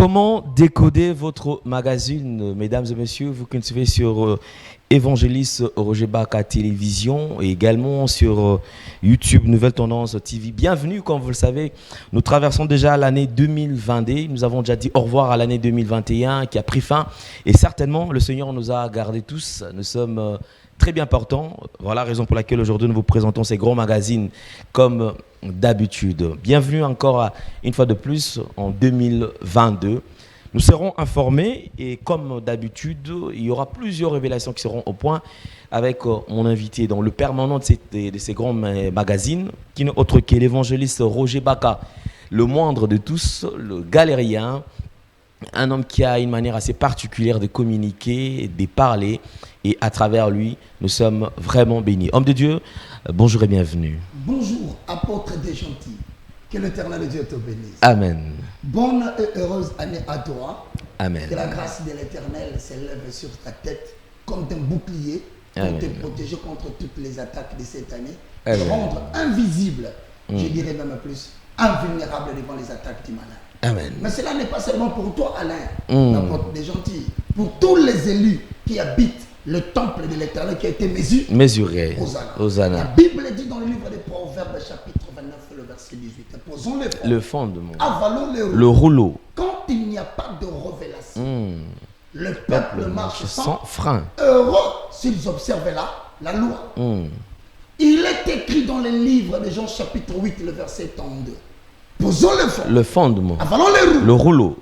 Comment décoder votre magazine, mesdames et messieurs, vous qui nous suivez sur Évangéliste Roger Baka Télévision et également sur YouTube Nouvelle Tendance TV. Bienvenue, comme vous le savez, nous traversons déjà l'année 2022. Nous avons déjà dit au revoir à l'année 2021 qui a pris fin et certainement le Seigneur nous a gardés tous. Nous sommes très bien portants. Voilà la raison pour laquelle aujourd'hui nous vous présentons ces grands magazines comme d'habitude. Bienvenue encore une fois de plus en 2022. Nous serons informés et comme d'habitude, il y aura plusieurs révélations qui seront au point avec mon invité dans le permanent de ces grands magazines, qui n'est autre que l'évangéliste Roger Baka, le moindre de tous, le galérien, un homme qui a une manière assez particulière de communiquer, de parler, et à travers lui, nous sommes vraiment bénis. Homme de Dieu, bonjour et bienvenue. Bonjour, apôtre des gentils. Que l'Éternel Dieu te bénisse. Amen. Bonne et heureuse année à toi. Amen. Que la grâce de l'Éternel s'élève sur ta tête comme un bouclier pour te protéger contre toutes les attaques de cette année. Te rendre invisible, je dirais même plus, invulnérable devant les attaques du malin. Amen. Mais cela n'est pas seulement pour toi, Alain, l'apôtre des gentils. Pour tous les élus qui habitent le temple de l'Éternel qui a été mesuré. Hosanna. La Bible dit dans le livre des Proverbes, chapitre 29, le verset 18. Posons le fondement. Avalons le rouleau. Quand il n'y a pas de révélation, le peuple marche sans frein. Heureux s'ils observent la loi. Il est écrit dans le livre de Jean, chapitre 8, le verset 32. Posons le fondement. Avalons le rouleau.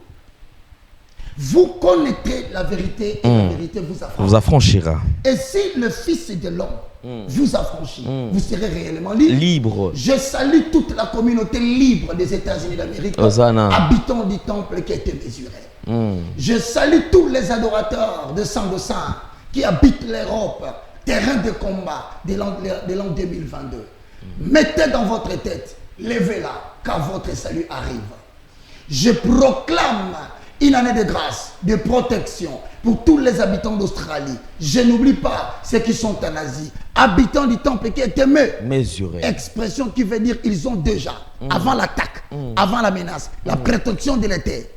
Vous connaîtrez la vérité et la vérité vous affranchira. Et si le Fils de l'homme vous affranchit, vous serez réellement libre. Je salue toute la communauté libre des États-Unis d'Amérique, habitants du temple qui a été mesuré. Je salue tous les adorateurs de saints qui habitent l'Europe, terrain de combat de l'an 2022. Mettez dans votre tête, levez-la, car votre salut arrive. Je proclame une année de grâce, de protection pour tous les habitants d'Australie. Je n'oublie pas ceux qui sont en Asie, habitants du temple qui est mesuré. Expression qui veut dire ils ont déjà, avant l'attaque, avant la menace, la protection de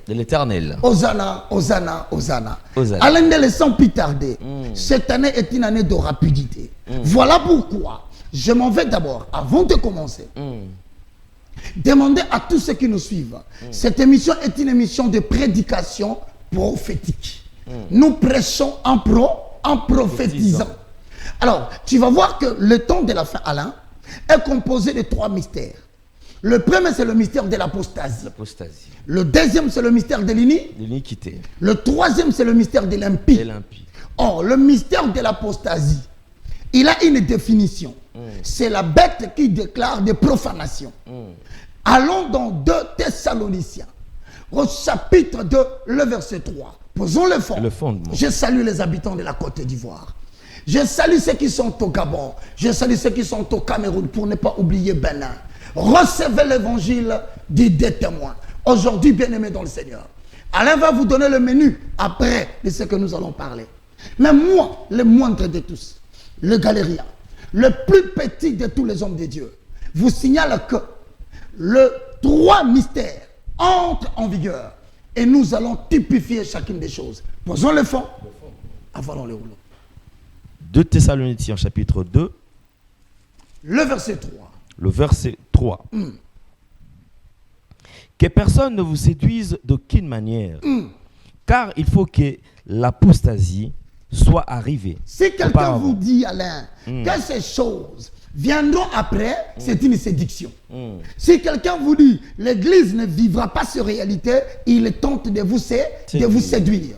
l'Éternel. Hosanna, Hosanna, Hosanna. Alain ne laissons plus tarder. Cette année est une année de rapidité. Voilà pourquoi je m'en vais d'abord, avant de commencer. Demandez à tous ceux qui nous suivent. Cette émission est une émission de prédication prophétique. Nous prêchons en prophétisant. Alors, tu vas voir que le temps de la fin, Alain, est composé de 3 mystères. Le premier, c'est le mystère de l'apostasie. Le deuxième, c'est le mystère de l'iniquité. Le troisième, c'est le mystère de l'impie. Or, le mystère de l'apostasie, il a une définition. C'est la bête qui déclare des profanations. Allons dans 2 Thessaloniciens, au chapitre 2, le verset 3. Posons le fondement. Je salue les habitants de la Côte d'Ivoire. Je salue ceux qui sont au Gabon. Je salue ceux qui sont au Cameroun, pour ne pas oublier Bénin. Recevez l'évangile des 2 témoins. Aujourd'hui, bien-aimés dans le Seigneur, Alain va vous donner le menu après de ce que nous allons parler. Mais moi, le moindre de tous, le galérien, le plus petit de tous les hommes de Dieu, vous signale que le 3 mystères entrent en vigueur et nous allons typifier chacune des choses. Posons le fond, avalons le rouleau. 2 Thessaloniciens chapitre 2. Le verset 3. Le verset 3. Que personne ne vous séduise d'aucune manière, car il faut que l'apostasie soit arrivée. Si quelqu'un vous dit, Alain, que ces choses viendront après, c'est une séduction. Si quelqu'un vous dit, l'Église ne vivra pas sur réalité, il tente de vous séduire.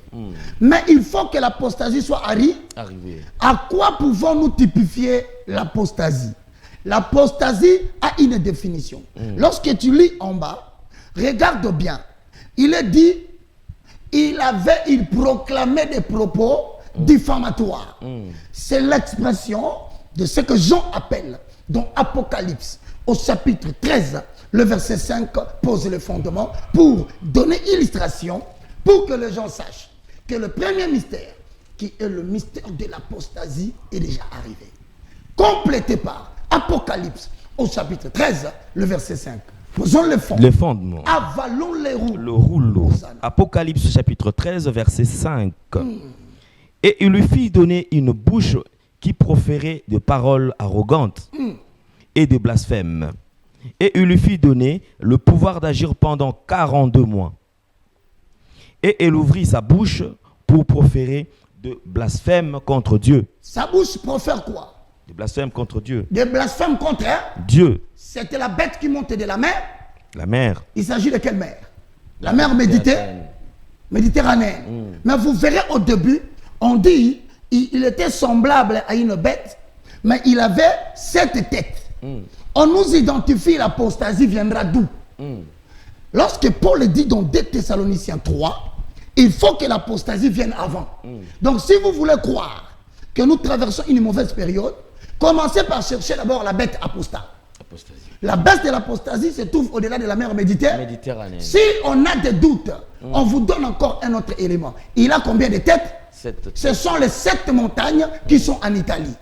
Mais il faut que l'apostasie soit arrivée. À quoi pouvons-nous typifier l'apostasie? L'apostasie a une définition. Lorsque tu lis en bas, regarde bien. Il est dit, il proclamait des propos diffamatoires. C'est l'expression de ce que Jean appelle dans Apocalypse au chapitre 13, le verset 5 pose le fondement pour donner illustration, pour que les gens sachent que le premier mystère, qui est le mystère de l'apostasie, est déjà arrivé. Complété par Apocalypse au chapitre 13, le verset 5. Posons les fondements. Les fondements. Avalons les rouleaux. Le rouleau. Apocalypse chapitre 13, verset 5. Et il lui fit donner une bouche qui proférait de paroles arrogantes et de blasphèmes. Et il lui fit donner le pouvoir d'agir pendant 42 mois. Et il ouvrit sa bouche pour proférer de blasphèmes contre Dieu. Sa bouche profère quoi? Des blasphèmes contre Dieu. Des blasphèmes contre Dieu. C'était la bête qui montait de la mer. La mer. Il s'agit de quelle mer? La mer Méditerranéenne. Mais vous verrez au début, on dit il était semblable à une bête, mais il avait 7 têtes. On nous identifie, l'apostasie viendra d'où? Lorsque Paul dit dans 2 Thessaloniciens 3, il faut que l'apostasie vienne avant. Donc si vous voulez croire que nous traversons une mauvaise période, commencez par chercher d'abord la bête apostate. La bête de l'apostasie se trouve au-delà de la mer Méditerranée. Si on a des doutes, on vous donne encore un autre élément. Il a combien de têtes? 7. Ce sont les 7 montagnes qui sont en Italie.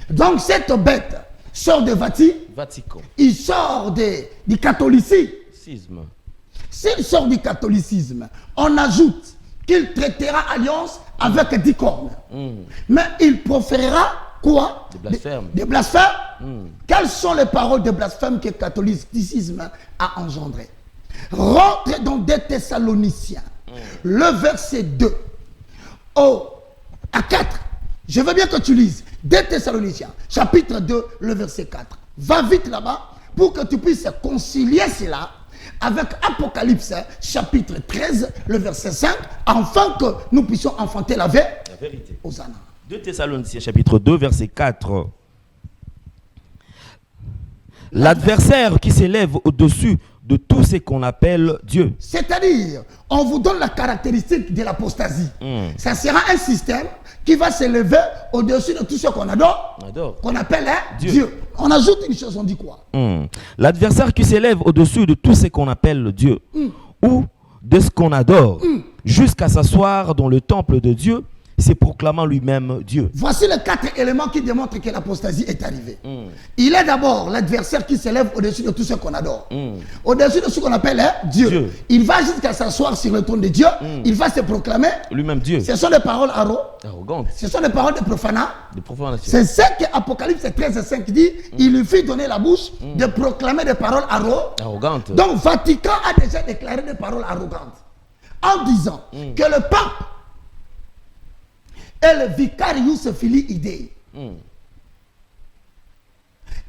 Donc cette bête sort de Vatican. Il sort du catholicisme. S'il sort du catholicisme, on ajoute qu'il traitera alliance avec 10 cornes. Mais il proférera quoi? Des blasphèmes. Quelles sont les paroles de blasphème que le catholicisme a engendré? Rentre dans 2 Thessaloniciens, le verset 2 à 4. Je veux bien que tu lises 2 Thessaloniciens, chapitre 2, le verset 4. Va vite là-bas pour que tu puisses concilier cela avec Apocalypse, chapitre 13, le verset 5, afin que nous puissions enfanter la vérité. Hosanna. 2 Thessaloniciens, chapitre 2, verset 4. L'adversaire qui s'élève au-dessus de tout ce qu'on appelle Dieu. C'est-à-dire, on vous donne la caractéristique de l'apostasie. Ça sera un système qui va s'élever au-dessus de tout ce qu'on adore, qu'on appelle Dieu. On ajoute une chose, on dit quoi? L'adversaire qui s'élève au-dessus de tout ce qu'on appelle Dieu, ou de ce qu'on adore, jusqu'à s'asseoir dans le temple de Dieu, c'est proclamant lui-même Dieu. Voici les 4 éléments qui démontrent que l'apostasie est arrivée. Il est d'abord l'adversaire qui s'élève au-dessus de tout ce qu'on adore. Au-dessus de ce qu'on appelle Dieu. Il va jusqu'à s'asseoir sur le trône de Dieu. Il va se proclamer lui-même Dieu. Ce sont des paroles arrogantes. Ce sont des paroles de profanation. C'est ce que Apocalypse 13:5 dit. Il lui fit donner la bouche de proclamer des paroles arrogantes. Donc Vatican a déjà déclaré des paroles arrogantes en disant que le pape est le vicarius filii Dei.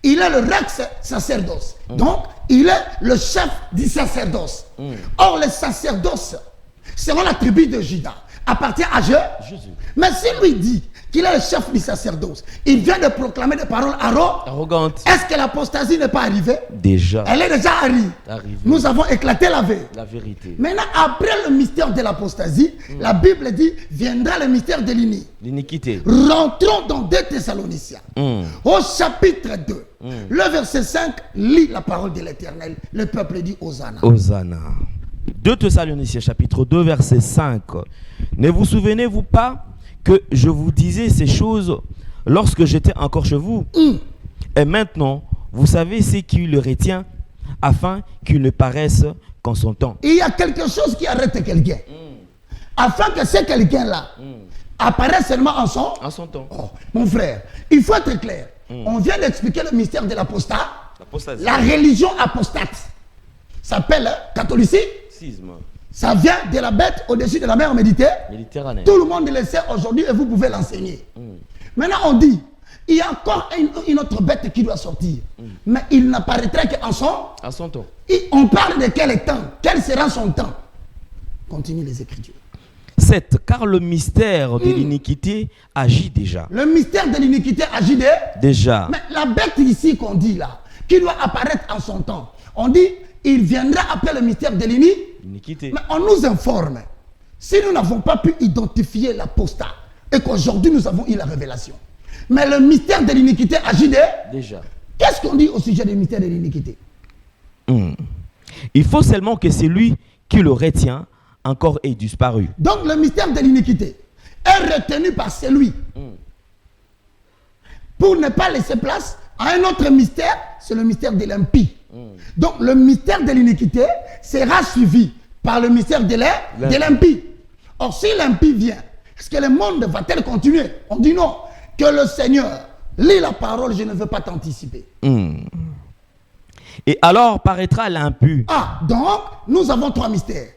Il est le rex sacerdoce. Donc, il est le chef du sacerdoce. Or, le sacerdoce, selon la tribu de Juda, appartient à Jésus. Mais s'il lui dit qu'il est le chef du sacerdoce, il vient de proclamer des paroles arrogantes. Est-ce que l'apostasie n'est pas arrivée? Déjà. Elle est déjà arrivée. Nous avons éclaté la vérité. Maintenant, après le mystère de l'apostasie, la Bible dit, viendra le mystère de l'iniquité. Rentrons dans 2 Thessaloniciens. Au chapitre 2, le verset 5, lit la parole de l'Éternel. Le peuple dit Hosanna. Hosanna. 2 Thessaloniciens, chapitre 2, verset 5. Ne vous souvenez-vous pas que je vous disais ces choses lorsque j'étais encore chez vous? Et maintenant, vous savez ce qui le retient afin qu'il ne paraisse qu'en son temps. Il y a quelque chose qui arrête quelqu'un. Afin que ce quelqu'un-là apparaisse seulement en son temps. Oh, mon frère, il faut être clair. On vient d'expliquer le mystère de l'apostat. La religion apostate s'appelle catholicisme. Ça vient de la bête au-dessus de la mer Méditerranée. Tout le monde le sait aujourd'hui et vous pouvez l'enseigner. Maintenant, on dit, il y a encore une autre bête qui doit sortir. Mais il n'apparaîtra qu'en son temps. Et on parle de quel temps? Quel sera son temps? Continue les Écritures. 7. Car le mystère de l'iniquité agit déjà. Le mystère de l'iniquité agit déjà. Mais la bête ici qu'on dit là, qui doit apparaître en son temps, on dit, il viendra après le mystère de l'iniquité. Mais on nous informe, si nous n'avons pas pu identifier l'apostat, et qu'aujourd'hui nous avons eu la révélation, mais le mystère de l'iniquité agit déjà. Qu'est-ce qu'on dit au sujet du mystère de l'iniquité? Il faut seulement que celui qui le retient encore ait disparu. Donc le mystère de l'iniquité est retenu par celui pour ne pas laisser place à un autre mystère, c'est le mystère de l'impie. Donc le mystère de l'iniquité sera suivi par le mystère de l'impie. Or si l'impie vient, est-ce que le monde va-t-il continuer? On dit non. Que le Seigneur lit la parole, je ne veux pas t'anticiper. Et alors paraîtra l'impie. Donc nous avons 3 mystères.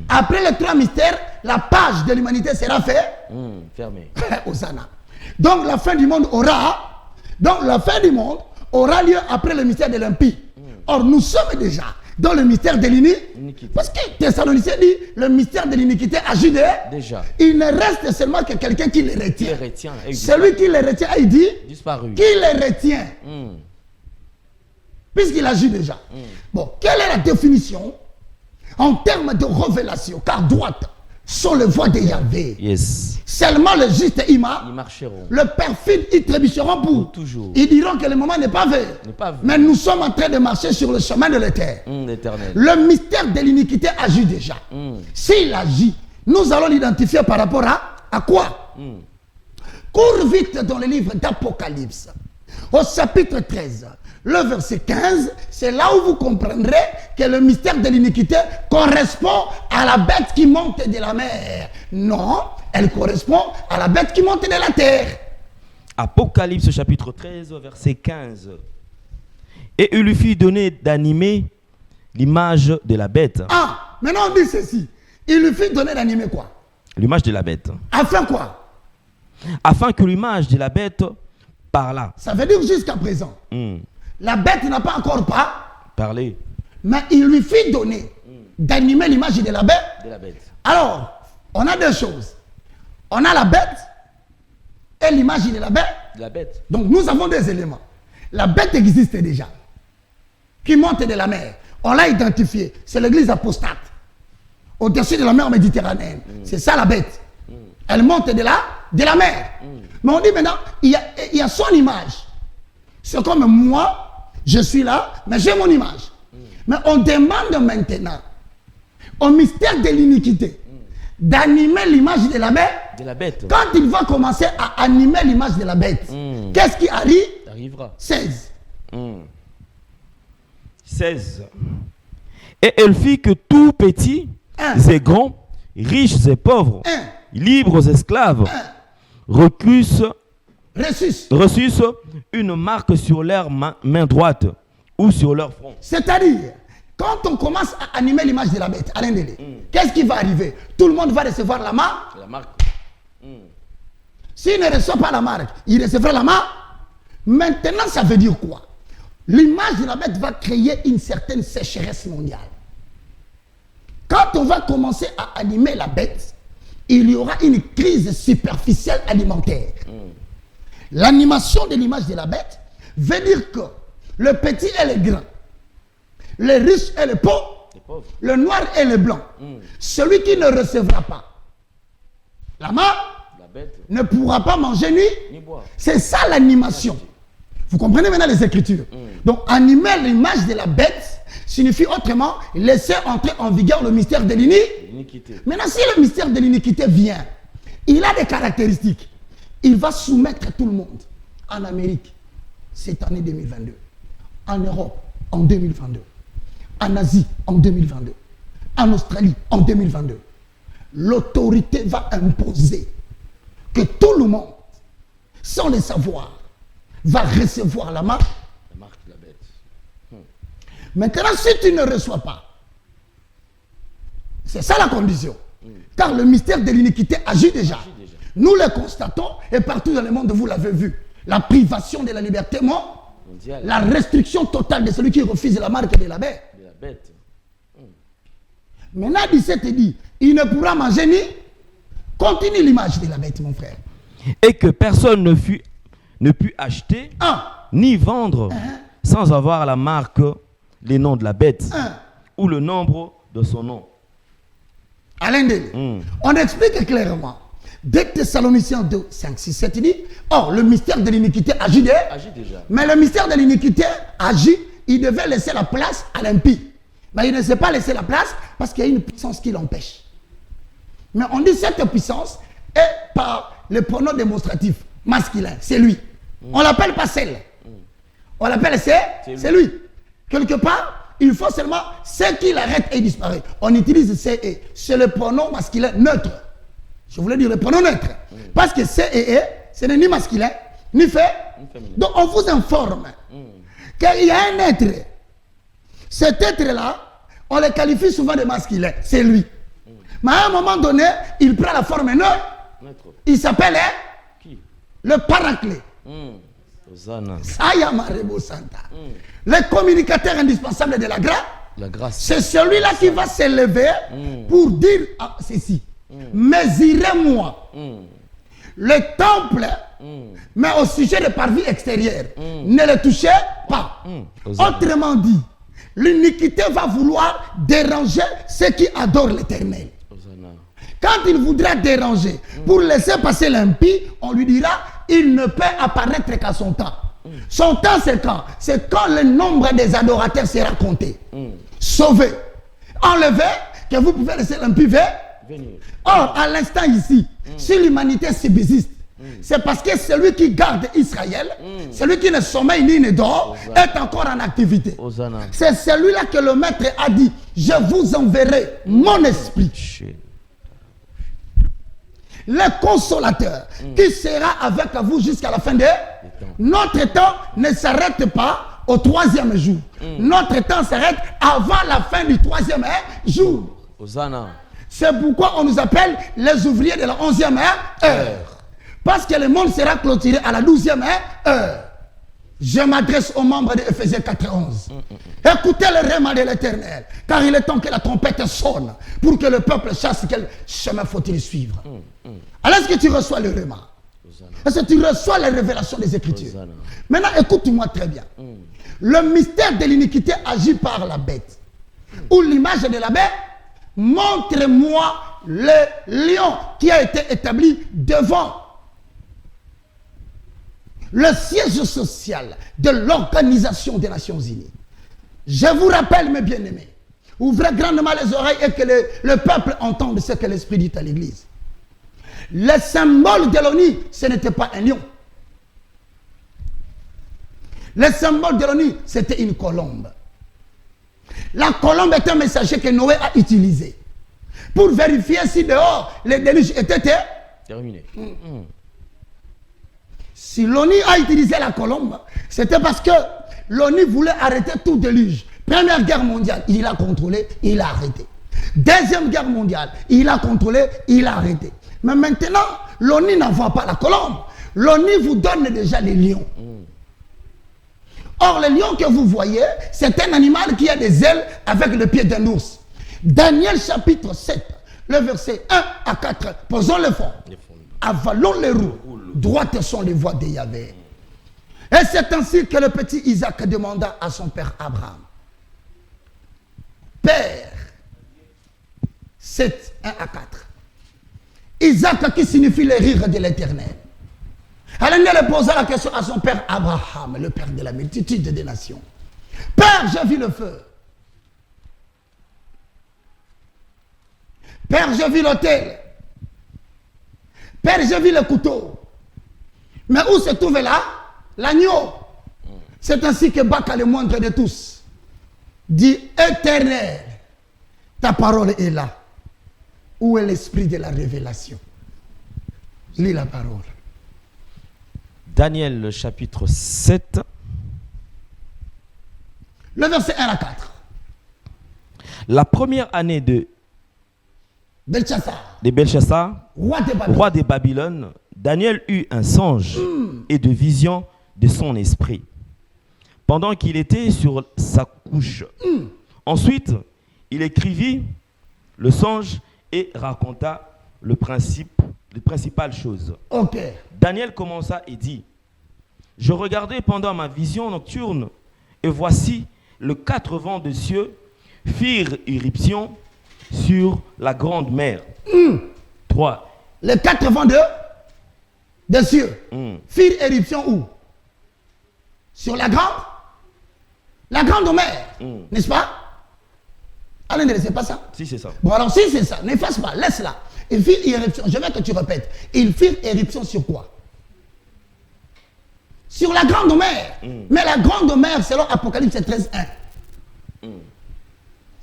Après les 3 mystères, la page de l'humanité sera fermée. Hosanna. Donc la fin du monde aura lieu après le mystère de l'impie. Or nous sommes déjà dans le mystère de l'iniquité. Parce que Thessaloniciens dit le mystère de l'iniquité agit déjà. Il ne reste seulement que quelqu'un qui le retient. Celui qui le retient, il dit disparu. Qui le retient puisqu'il agit déjà. Bon, quelle est la définition en termes de révélation? Car droite sont les voies de Yahvé. Seulement le juste ils marcheront. Le perfide ils trébucheront pour toujours. Ils diront que le moment n'est pas vu. Mais nous sommes en train de marcher sur le chemin de l'éternel. Le mystère de l'iniquité agit déjà. S'il agit, nous allons l'identifier par rapport à quoi? Cours vite dans le livre d'Apocalypse, au chapitre 13. Le verset 15, c'est là où vous comprendrez que le mystère de l'iniquité correspond à la bête qui monte de la mer. Non, elle correspond à la bête qui monte de la terre. Apocalypse chapitre 13, verset 15. Et il lui fit donner d'animer l'image de la bête. Maintenant on dit ceci. Il lui fit donner d'animer quoi? L'image de la bête. Afin quoi? Afin que l'image de la bête parlât. Ça veut dire jusqu'à présent. La bête n'a pas encore parlé. Mais il lui fit donner d'animer l'image de la bête. Alors, on a 2 choses. On a la bête et l'image de la bête. Donc nous avons 2 éléments. La bête existe déjà. Qui monte de la mer. On l'a identifié. C'est l'église apostate. Au-dessus de la mer Méditerranéenne. C'est ça la bête. Elle monte de la mer. Mais on dit maintenant, il y a son image. C'est comme moi, je suis là, mais j'ai mon image. Mais on demande maintenant au mystère de l'iniquité d'animer l'image de la bête. Quand il va commencer à animer l'image de la bête, qu'est-ce qui arrivera? 16. 16. Et elle fit que tout petit et grand, riches et pauvres, libres et esclaves, reçussent une marque sur leur main droite ou sur leur front. C'est-à-dire, quand on commence à animer l'image de la bête, Alain Délé, qu'est-ce qui va arriver? Tout le monde va recevoir la marque. S'il ne reçoit pas la marque, il recevra la marque. Maintenant, ça veut dire quoi? L'image de la bête va créer une certaine sécheresse mondiale. Quand on va commencer à animer la bête, il y aura une crise superficielle alimentaire. L'animation de l'image de la bête veut dire que le petit et le grand, le riche et le pauvre, le noir et le blanc, celui qui ne recevra pas la bête ne pourra pas manger ni boire. C'est ça l'animation. Vous comprenez maintenant les Écritures. Donc animer l'image de la bête signifie autrement laisser entrer en vigueur le mystère de l'iniquité. Maintenant, si le mystère de l'iniquité vient, il a des caractéristiques. Il va soumettre tout le monde. En Amérique, cette année 2022. En Europe, en 2022. En Asie, en 2022. En Australie, en 2022. L'autorité va imposer que tout le monde, sans le savoir, va recevoir la marque de la bête. Maintenant, si tu ne reçois pas, c'est ça la condition. Car le mystère de l'iniquité agit déjà. Nous le constatons et partout dans le monde, vous l'avez vu. La privation de la liberté mondiale. La restriction totale de celui qui refuse la marque de la bête. Maintenant, 17 dit, il ne pourra manger ni... Continue l'image de la bête, mon frère. Et que personne ne put acheter ni vendre sans avoir la marque, les noms de la bête ou le nombre de son nom. Alain Délé, on explique clairement. Dès que Thessaloniciens 2, 5, 6, 7 dit, le mystère de l'iniquité agit déjà. Mais le mystère de l'iniquité agit, il devait laisser la place à l'impie. Mais il ne s'est pas laissé la place parce qu'il y a une puissance qui l'empêche. Mais on dit cette puissance est par le pronom démonstratif masculin, c'est lui. On ne l'appelle pas celle. On l'appelle c'est lui. quelque part, il faut seulement ce qui l'arrête et disparaît. On utilise C et. C'est le pronom masculin neutre. Je voulais dire le pronom neutre. Parce que C et ce n'est ni masculin, ni féminin. Donc on vous informe qu'il y a un être. Cet être-là, on le qualifie souvent de masculin. C'est lui. Mais à un moment donné, il prend la forme neutre. Il s'appelle le paraclet. Sayamarebo Santa. Le communicateur indispensable de la grâce. C'est celui-là qui va s'élever pour dire ceci. Mesurez-moi le temple, mais au sujet de parvis extérieurs. Ne le touchez pas. Autrement dit, l'iniquité va vouloir déranger ceux qui adorent l'Éternel. Quand il voudra déranger pour laisser passer l'impie, on lui dira il ne peut apparaître qu'à son temps. Son temps, c'est quand? C'est quand le nombre des adorateurs sera compté. Sauvé, enlevé, que vous pouvez laisser l'impie venir. Or, à l'instant ici, si l'humanité subsiste, c'est parce que celui qui garde Israël, celui qui ne sommeille ni ne dort, est encore en activité. C'est celui-là que le maître a dit je vous enverrai mon esprit. Le consolateur qui sera avec vous jusqu'à la fin de notre temps ne s'arrête pas au 3e jour. Notre temps s'arrête avant la fin du 3e jour. C'est pourquoi on nous appelle les ouvriers de la 11e heure. Parce que le monde sera clôturé à la 12e heure. Je m'adresse aux membres de Ephésiens 4:11. Écoutez le réma de l'Éternel, car il est temps que la trompette sonne pour que le peuple sache quel chemin faut-il suivre. Alors est-ce que tu reçois le réma? Est-ce que tu reçois les révélations des Écritures? Maintenant, écoute-moi très bien. Le mystère de l'iniquité agit par la bête. Ou l'image de la bête. Montre-moi le lion qui a été établi devant le siège social de l'Organisation des Nations Unies. Je vous rappelle, mes bien-aimés, ouvrez grandement les oreilles et que le peuple entende ce que l'Esprit dit à l'Église. Le symbole de l'ONU, ce n'était pas un lion. Le symbole de l'ONU, c'était une colombe. La colombe est un messager que Noé a utilisé pour vérifier si dehors les déluges étaient terminés. Si l'ONU a utilisé la colombe, c'était parce que l'ONU voulait arrêter tout déluge. Première guerre mondiale, il a contrôlé, il a arrêté. Deuxième guerre mondiale, il a contrôlé, il a arrêté. Mais maintenant, l'ONU n'envoie pas la colombe. L'ONU vous donne déjà les lions. Or, le lion que vous voyez, c'est un animal qui a des ailes avec le pied d'un ours. Daniel chapitre 7, le verset 1 à 4. Posons le fond. Avalons les roues. Droites sont les voies de Yahvé. Et c'est ainsi que le petit Isaac demanda à son père Abraham. Père, 7, 1 à 4. Isaac qui signifie le rire de l'Éternel. Alain posa la question à son père Abraham, le père de la multitude des nations. Père, j'ai vu le feu. Père, j'ai vu l'autel. Père, j'ai vu le couteau. Mais où se trouve là? L'agneau. C'est ainsi que Baca, le moindre de tous, dit Éternel, ta parole est là. Où est l'esprit de la révélation? Lis la parole. Daniel chapitre 7. Le verset 1 à 4. La première année de Belchassar, roi de Babylone, Daniel eut un songe et de vision de son esprit, pendant qu'il était sur sa couche. Ensuite, il écrivit le songe et raconta les principales choses. Okay. Daniel commença et dit, je regardais pendant ma vision nocturne, et voici, les 4 vents de cieux firent irruption sur la grande mer. 3. Les 4 vents de cieux firent éruption où? Sur la grande mer, n'est-ce pas? Alain, ne c'est pas ça? Si, c'est ça. Bon, alors si c'est ça, n'efface pas, laisse-la. Ils firent éruption, je veux que tu répètes. Ils firent éruption sur quoi? Sur la grande mer. Mais la grande mer, selon Apocalypse 13:1,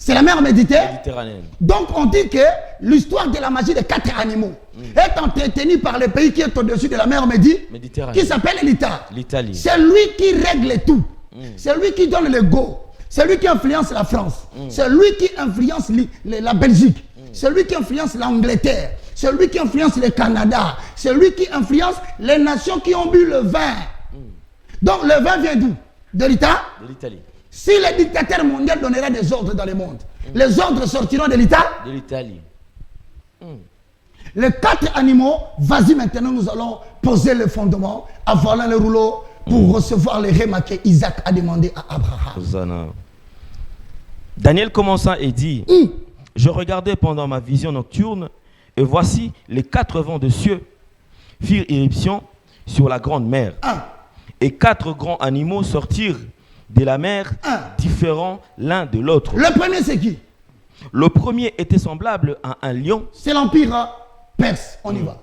C'est la mer Méditerranéenne. Donc on dit que l'histoire de la magie des 4 animaux est entretenue par le pays qui est au-dessus de la mer Méditerranée, qui s'appelle l'Italie. C'est lui qui règle tout. C'est lui qui donne le go. C'est lui qui influence la France. C'est lui qui influence la Belgique. C'est lui qui influence l'Angleterre. C'est lui qui influence le Canada. C'est lui qui influence les nations qui ont bu le vin. Donc le vin vient d'où? De l'Italie. Si le dictateur mondial donnera des ordres dans le monde, les ordres sortiront de l'Italie. Les 4 animaux, vas-y maintenant, nous allons poser le fondement, avaler le rouleau pour recevoir les rêves que Isaac a demandé à Abraham. Daniel commença et dit, je regardais pendant ma vision nocturne, et voici les 4 vents de cieux firent éruption sur la grande mer. Et 4 grands animaux sortirent de la mer, différents l'un de l'autre. Le premier, c'est qui? Le premier était semblable à un lion. C'est l'empire perse. On y va.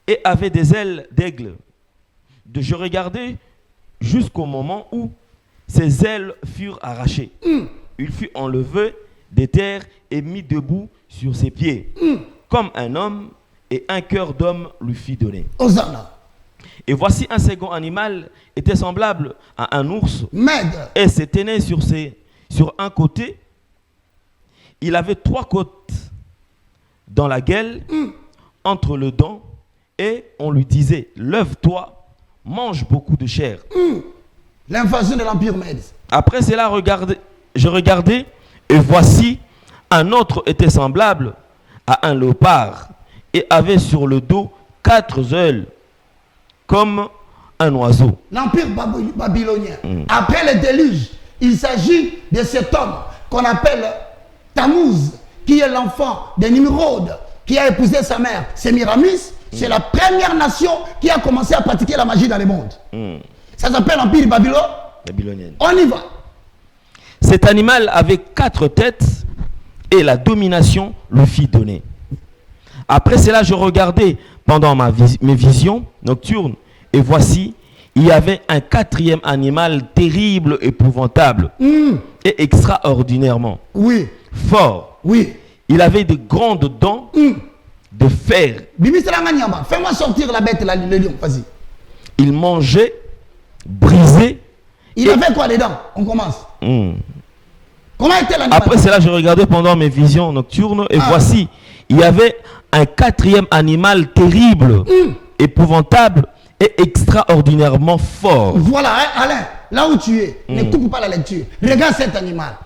Et avait des ailes d'aigle. Je regardais jusqu'au moment où ses ailes furent arrachées. Il fut enlevé des terres et mis debout sur ses pieds, comme un homme, et un cœur d'homme lui fit donner. Hosanna. Et voici un second animal était semblable à un ours et se tenait sur un côté. Il avait 3 côtes dans la gueule, entre le dent, et on lui disait, lève-toi, mange beaucoup de chair. L'invasion de l'Empire Mède. Après cela, je regardais, et voici un autre était semblable à un léopard, et avait sur le dos 4 ailes, comme un oiseau. L'empire babylonien. Après le déluge, il s'agit de cet homme qu'on appelle Tammuz, qui est l'enfant de Nimrod, qui a épousé sa mère, Sémiramis. C'est la première nation qui a commencé à pratiquer la magie dans le monde. Ça s'appelle l'empire babylonien. On y va. Cet animal avait 4 têtes et la domination lui fit donner. Après cela, je regardais pendant mes visions nocturnes, et voici, il y avait un 4e animal terrible, épouvantable, et extraordinairement fort. Il avait de grandes dents de fer. Fais-moi sortir la bête, le lion, vas-y. Il mangeait, brisait. Il avait quoi les dents? On commence. Comment était l'animal? Après cela, je regardais pendant mes visions nocturnes, et voici, il y avait un 4e animal terrible, épouvantable et extraordinairement fort. Voilà, hein, Alain, là où tu es, ne coupe pas la lecture. Regarde cet animal.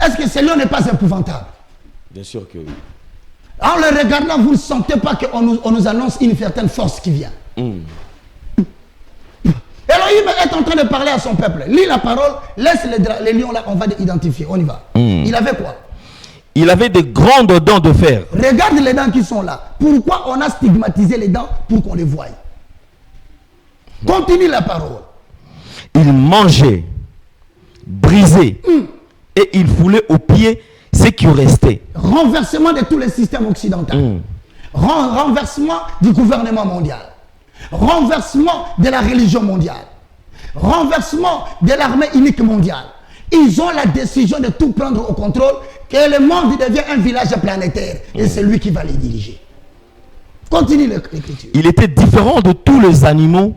Est-ce que ce lion n'est pas épouvantable? Bien sûr que oui. En le regardant, vous ne sentez pas qu'on nous annonce une certaine force qui vient. Elohim est en train de parler à son peuple. Lis la parole, laisse les lions là, on va identifier. On y va. Il avait quoi? Il avait de grandes dents de fer. Regarde les dents qui sont là. Pourquoi on a stigmatisé les dents? Pour qu'on les voie. Continue la parole. Il mangeait, brisait, et il foulait aux pieds ce qui restait. Renversement de tous les systèmes occidentaux. Renversement du gouvernement mondial. Renversement de la religion mondiale. Renversement de l'armée unique mondiale. Ils ont la décision de tout prendre au contrôle, que le monde devient un village planétaire. Et c'est lui qui va les diriger. Continue l'écriture. Il était différent de tous les animaux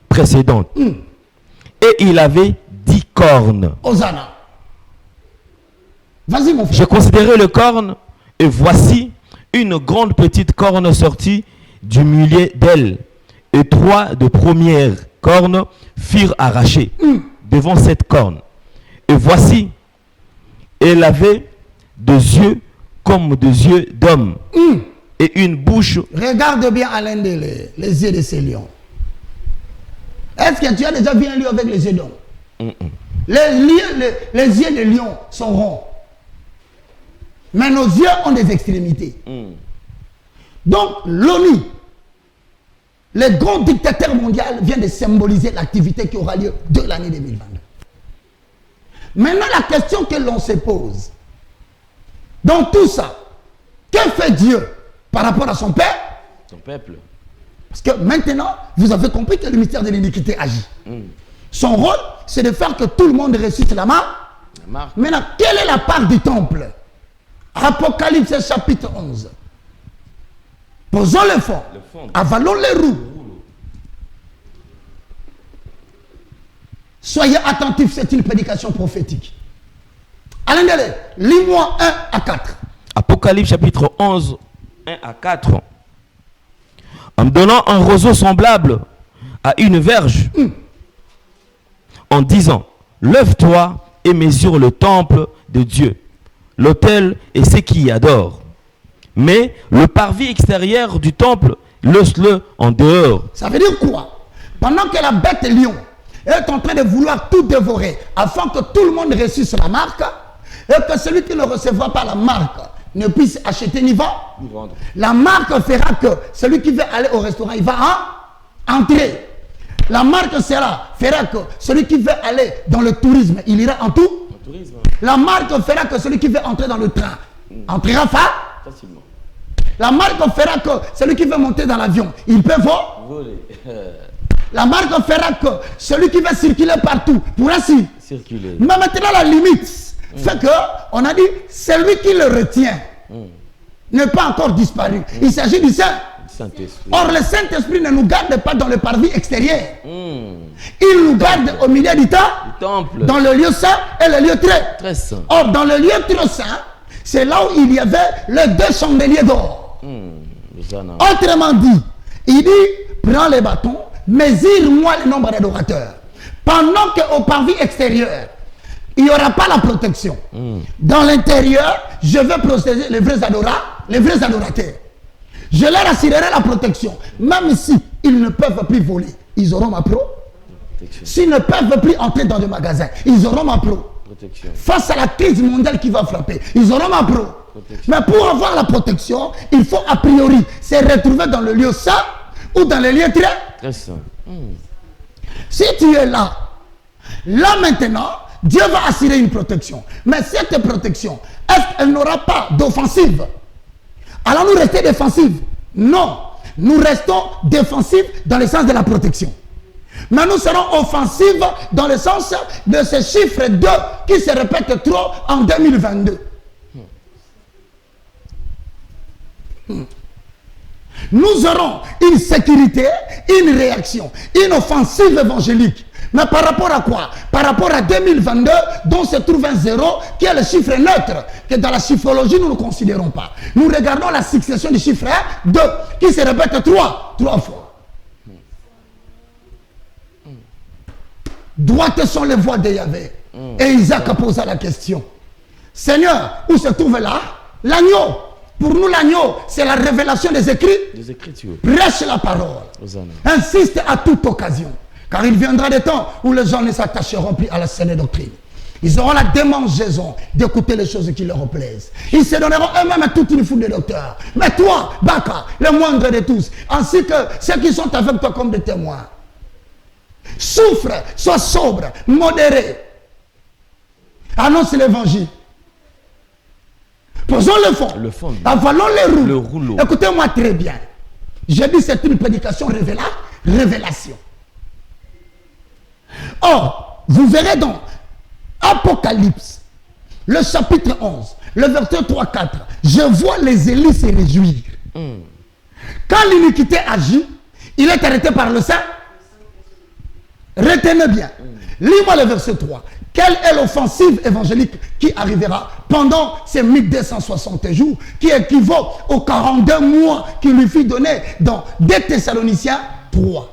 précédents. Et il avait 10 cornes. Hosanna. Vas-y mon frère. J'ai considéré le corne, et voici une grande petite corne sortie du milieu d'elle. Et 3 de premières cornes furent arrachées devant cette corne. Et voici, elle avait 2 yeux comme 2 yeux d'homme et une bouche. Regarde bien Alain les yeux de ces lions. Est-ce que tu as déjà vu un lion avec les yeux d'homme? Les yeux des lions sont ronds. Mais nos yeux ont des extrémités. Donc l'ONU, le grand dictateur mondial, vient de symboliser l'activité qui aura lieu de l'année 2022. Maintenant, la question que l'on se pose, dans tout ça, que fait Dieu par rapport à son peuple? Son peuple. Parce que maintenant, vous avez compris que le mystère de l'iniquité agit. Son rôle, c'est de faire que tout le monde réussisse la Maintenant, quelle est la part du temple? Apocalypse chapitre 11. Posons le fond. Avalons les roues. Soyez attentifs, c'est une prédication prophétique. Alain Delé, lis-moi 1 à 4. Apocalypse chapitre 11, 1 à 4. En me donnant un roseau semblable à une verge, en disant, lève-toi et mesure le temple de Dieu, l'autel et ceux qui y adorent. Mais le parvis extérieur du temple, laisse-le en dehors. Ça veut dire quoi? Pendant que la bête lion est en train de vouloir tout dévorer, afin que tout le monde réussisse la marque, et que celui qui ne recevra pas la marque ne puisse acheter ni vendre. La marque fera que celui qui veut aller au restaurant, il va entrer. La marque fera que celui qui veut aller dans le tourisme, il ira en tout. La marque fera que celui qui veut entrer dans le train entrera facilement. La marque fera que celui qui veut monter dans l'avion, il peut voler. La marque fera que celui qui veut circuler partout pourra circuler. Mais maintenant la limite fait que on a dit celui qui le retient n'est pas encore disparu. Il s'agit du Saint-Esprit. Or le Saint-Esprit ne nous garde pas dans le parvis extérieur. Il nous garde au milieu du temple, dans le lieu saint et le lieu très saint. Or dans le lieu très saint, c'est là où il y avait les 2 chandeliers d'or. Autrement dit, il dit, prends les bâtons, mesure-moi le nombre d'adorateurs. Pendant qu'au parvis extérieur, il n'y aura pas la protection. Dans l'intérieur, je vais protéger les vrais adorateurs. Je leur assurerai la protection. Même si ils ne peuvent plus voler, ils auront ma protection. S'ils ne peuvent plus entrer dans le magasin, ils auront ma protection. Face à la crise mondiale qui va frapper, ils auront ma protection. Mais pour avoir la protection, il faut a priori se retrouver dans le lieu saint ou dans le lieu très saint. Si tu es là maintenant, Dieu va assurer une protection. Mais cette protection, est-ce qu'elle n'aura pas d'offensive? Allons-nous rester défensifs? Non. Nous restons défensifs dans le sens de la protection. Mais nous serons offensifs dans le sens de ce chiffre 2 qui se répète trop en 2022. Nous aurons une sécurité, une réaction, une offensive évangélique. Mais par rapport à quoi? Par rapport à 2022, dont se trouve un 0, qui est le chiffre neutre, que dans la chiffrologie, nous ne considérons pas. Nous regardons la succession du chiffre 2, qui se répète trois fois. Droites sont les voies de Yahvé. Et Isaac a posé la question. Seigneur, où se trouve là l'agneau? Pour nous, l'agneau, c'est la révélation des Écritures. Prêche la parole. Insiste à toute occasion. Car il viendra des temps où les gens ne s'attacheront plus à la saine doctrine. Ils auront la démangeaison d'écouter les choses qui leur plaisent. Ils se donneront eux-mêmes toute une foule de docteurs. Mais toi, Baka, le moindre de tous, ainsi que ceux qui sont avec toi comme des témoins, souffre, sois sobre, modéré. Annonce l'évangile. Posons le fond. Avalons les roues. Écoutez-moi très bien. J'ai dit c'est une prédication révélation. Or, vous verrez dans Apocalypse, le chapitre 11, le verset 3-4, je vois les élus se réjouir. Quand l'iniquité agit, il est arrêté par le Saint. Retenez bien. Lis-moi le verset 3. Quelle est l'offensive évangélique qui arrivera pendant ces 1260 jours, qui équivaut aux 42 mois qui lui fut donné dans 2 Thessaloniciens 3.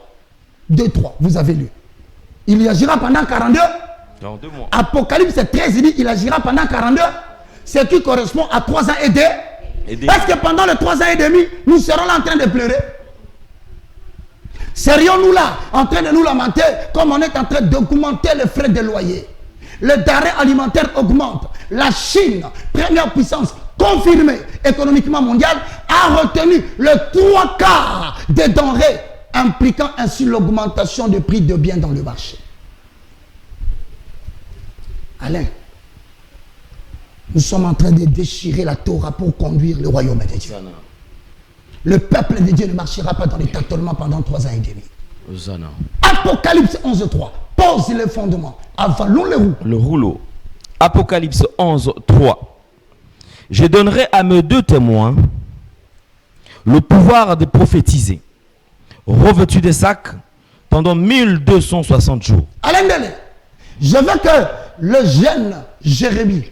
2-3, vous avez lu. Il y agira pendant 42 mois. Apocalypse 13, il dit il agira pendant 42, ce qui correspond à 3 ans et demi. Parce que pendant les 3 ans et demi, nous serons là en train de pleurer. Serions-nous là en train de nous lamenter comme on est en train d'augmenter les frais de loyer? Le denrée alimentaire augmente. La Chine, première puissance confirmée économiquement mondiale, a retenu le 3/4 des denrées, impliquant ainsi l'augmentation du prix de biens dans le marché. Alain, nous sommes en train de déchirer la Torah pour conduire le royaume de Dieu. Le peuple de Dieu ne marchera pas dans les tâtonnements pendant 3 ans et demi. Apocalypse 11.3 pose les fondements. Avalons le rouleau. Apocalypse 11, 3. Je donnerai à mes 2 témoins le pouvoir de prophétiser, revêtus de sacs pendant 1260 jours. Alain Dele, je veux que le jeune Jérémie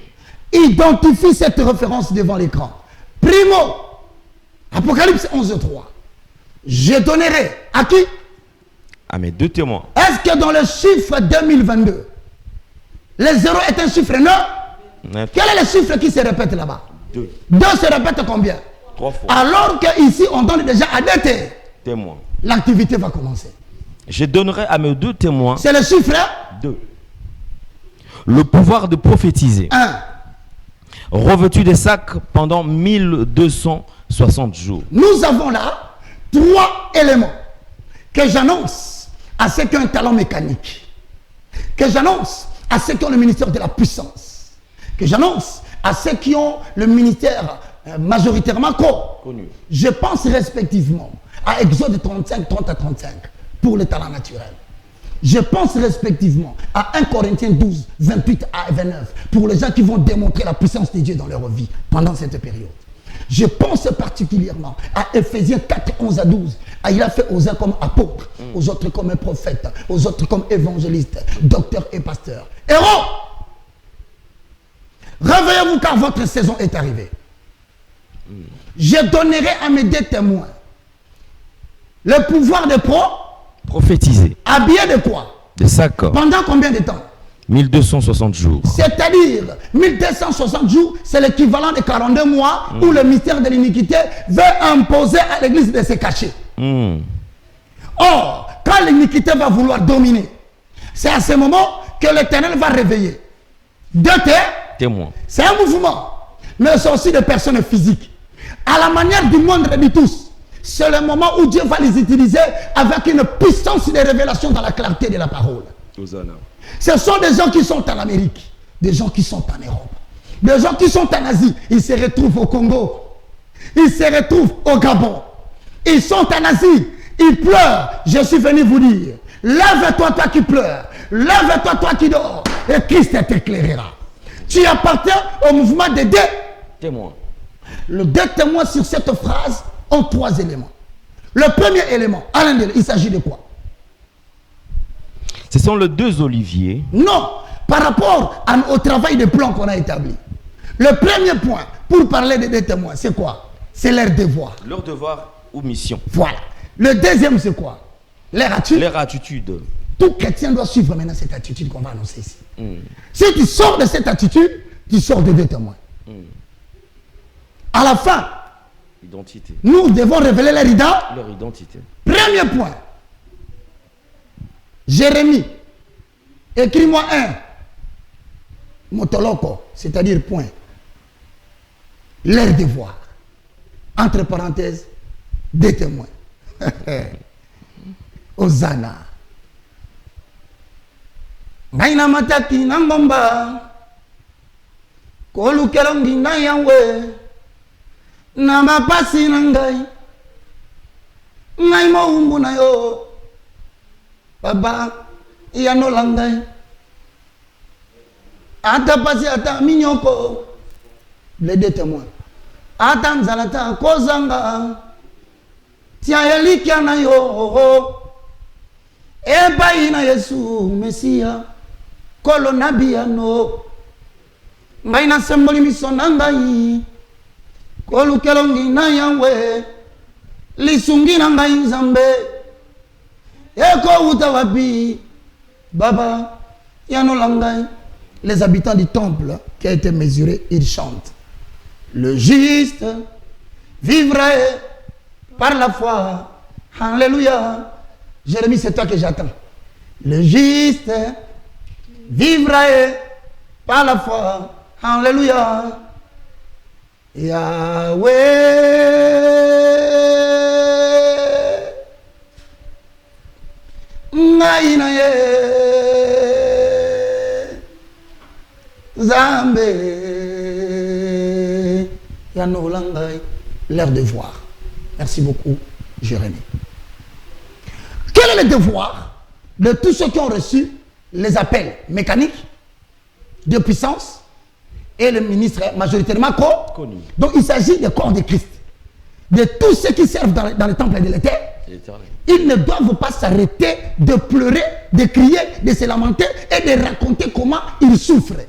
identifie cette référence devant l'écran. Primo, Apocalypse 11, 3. Je donnerai à qui? À mes 2 témoins. Est-ce que dans le chiffre 2022, le 0 est un chiffre 9? Quel est le chiffre qui se répète là-bas? 2. 2 se répète combien? 3 fois. Alors qu'ici, on donne déjà à 2 témoins. L'activité va commencer. Je donnerai à mes 2 témoins. C'est le chiffre 2. Le pouvoir de prophétiser. 1. Revêtu des sacs pendant 1260 jours. Nous avons là 3 éléments que j'annonce à ceux qui ont un talent mécanique, que j'annonce à ceux qui ont le ministère de la puissance, que j'annonce à ceux qui ont le ministère majoritairement connu. Je pense respectivement à Exode 35, 30 à 35 pour le talent naturel. Je pense respectivement à 1 Corinthiens 12, 28 à 29 pour les gens qui vont démontrer la puissance de Dieu dans leur vie pendant cette période. Je pense particulièrement à Ephésiens 4, 11 à 12. Il a fait aux uns comme apôtres, aux autres comme prophètes, aux autres comme évangélistes, docteurs et pasteurs. Héros, réveillez-vous car votre saison est arrivée. Je donnerai à mes 2 témoins le pouvoir de prophétiser. Habillé de quoi? De sacs. Pendant combien de temps? 1260 jours. C'est-à-dire 1260 jours, c'est l'équivalent de 42 mois où le mystère de l'iniquité veut imposer à l'église de se cacher. Or, quand l'iniquité va vouloir dominer, c'est à ce moment que l'Éternel va réveiller 2 témoins. C'est un mouvement, mais c'est aussi des personnes physiques. À la manière du moindre de tous, c'est le moment où Dieu va les utiliser avec une puissance de révélation dans la clarté de la parole. Ce sont des gens qui sont en Amérique, des gens qui sont en Europe, des gens qui sont en Asie. Ils se retrouvent au Congo, ils se retrouvent au Gabon, ils sont en Asie, ils pleurent. Je suis venu vous dire, lève-toi toi qui pleures, lève-toi toi qui dors, et Christ t'éclairera. Tu appartiens au mouvement des 2 témoins. Le 2 témoins sur cette phrase ont 3 éléments. Le premier élément, Alain Dele, il s'agit de quoi? Ce sont les 2 oliviers. Non, par rapport au travail de plan qu'on a établi. Le premier point, pour parler des 2 témoins, c'est quoi? C'est leur devoir. Leur devoir ou mission. Voilà. Le deuxième, c'est quoi? Leur attitude. Leur attitude. Tout chrétien doit suivre maintenant cette attitude qu'on va annoncer ici. Si tu sors de cette attitude, tu sors de 2 témoins. À la fin, identité. Nous devons révéler leur identité. Premier point. Jérémie, écris-moi 1. Motoloko, c'est-à-dire point. Leur devoir. Entre parenthèses, 2 témoins. Hosanna. Ngaina mataki nangomba. Kolukelongi na yawe. Na mapasi nangai. Ngai mo umbu na yo. Baba, iya no langai. Ata pasi ata minyoko. Les 2 témoins. Ata nzalata kozanga. Tia elikia na yo. Eba ina Yesu Mesia. Kolo nabia no. Ngai na semboli misona ngai. Kolu kelongi na yawe. Lisungi na ngai nzambe. Eko utawapi. Baba. Yano langai. Les habitants du temple qui a été mesuré, ils chantent. Le juste vivra par la foi. Alléluia. Jérémie, c'est toi que j'attends. Le juste vivra par la foi. Alléluia. Yahweh. Naïnaye. Zambé. Yanolangai. Leur devoir. Merci beaucoup, Jérémie. Quel est le devoir de tous ceux qui ont reçu les appels mécaniques de puissance et le ministre est majoritairement connu. Donc il s'agit des corps de Christ. De tous ceux qui servent dans le temple de l'Éternel. Ils ne doivent pas s'arrêter de pleurer, de crier, de se lamenter et de raconter comment ils souffrent.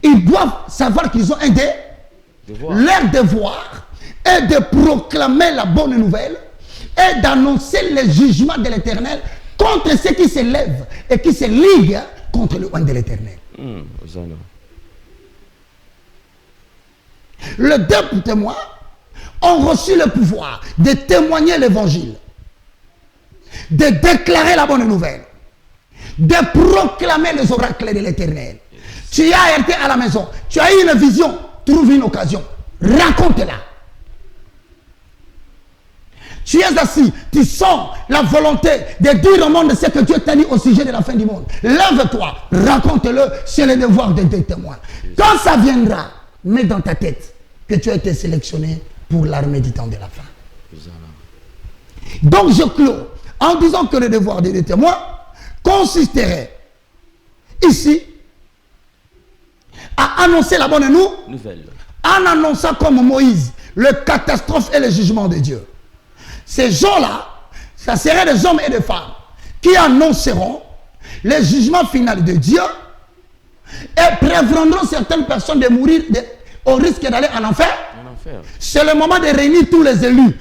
Ils doivent savoir qu'ils ont un devoir. Leur devoir est de proclamer la bonne nouvelle et d'annoncer le jugement de l'Éternel contre ceux qui se lèvent et qui se liguent contre le oint de l'Éternel. Les deux témoins ont reçu le pouvoir de témoigner l'évangile, de déclarer la bonne nouvelle, de proclamer les oracles de l'Éternel. Tu as été à la maison, tu as eu une vision, trouve une occasion, raconte-la. Tu es assis, tu sens la volonté de dire au monde ce que Dieu t'a dit au sujet de la fin du monde. Lève-toi, raconte-le, c'est le devoir de tes témoins. Quand ça viendra, mets dans ta tête que tu as été sélectionné pour l'armée du temps de la fin. Donc je clôt en disant que le devoir des témoins consisterait ici à annoncer la bonne nouvelle. En annonçant comme Moïse le catastrophe et le jugement de Dieu. Ces gens-là, ça serait des hommes et des femmes qui annonceront le jugement final de Dieu et préviendront certaines personnes de mourir au risque d'aller en enfer. C'est le moment de réunir tous les élus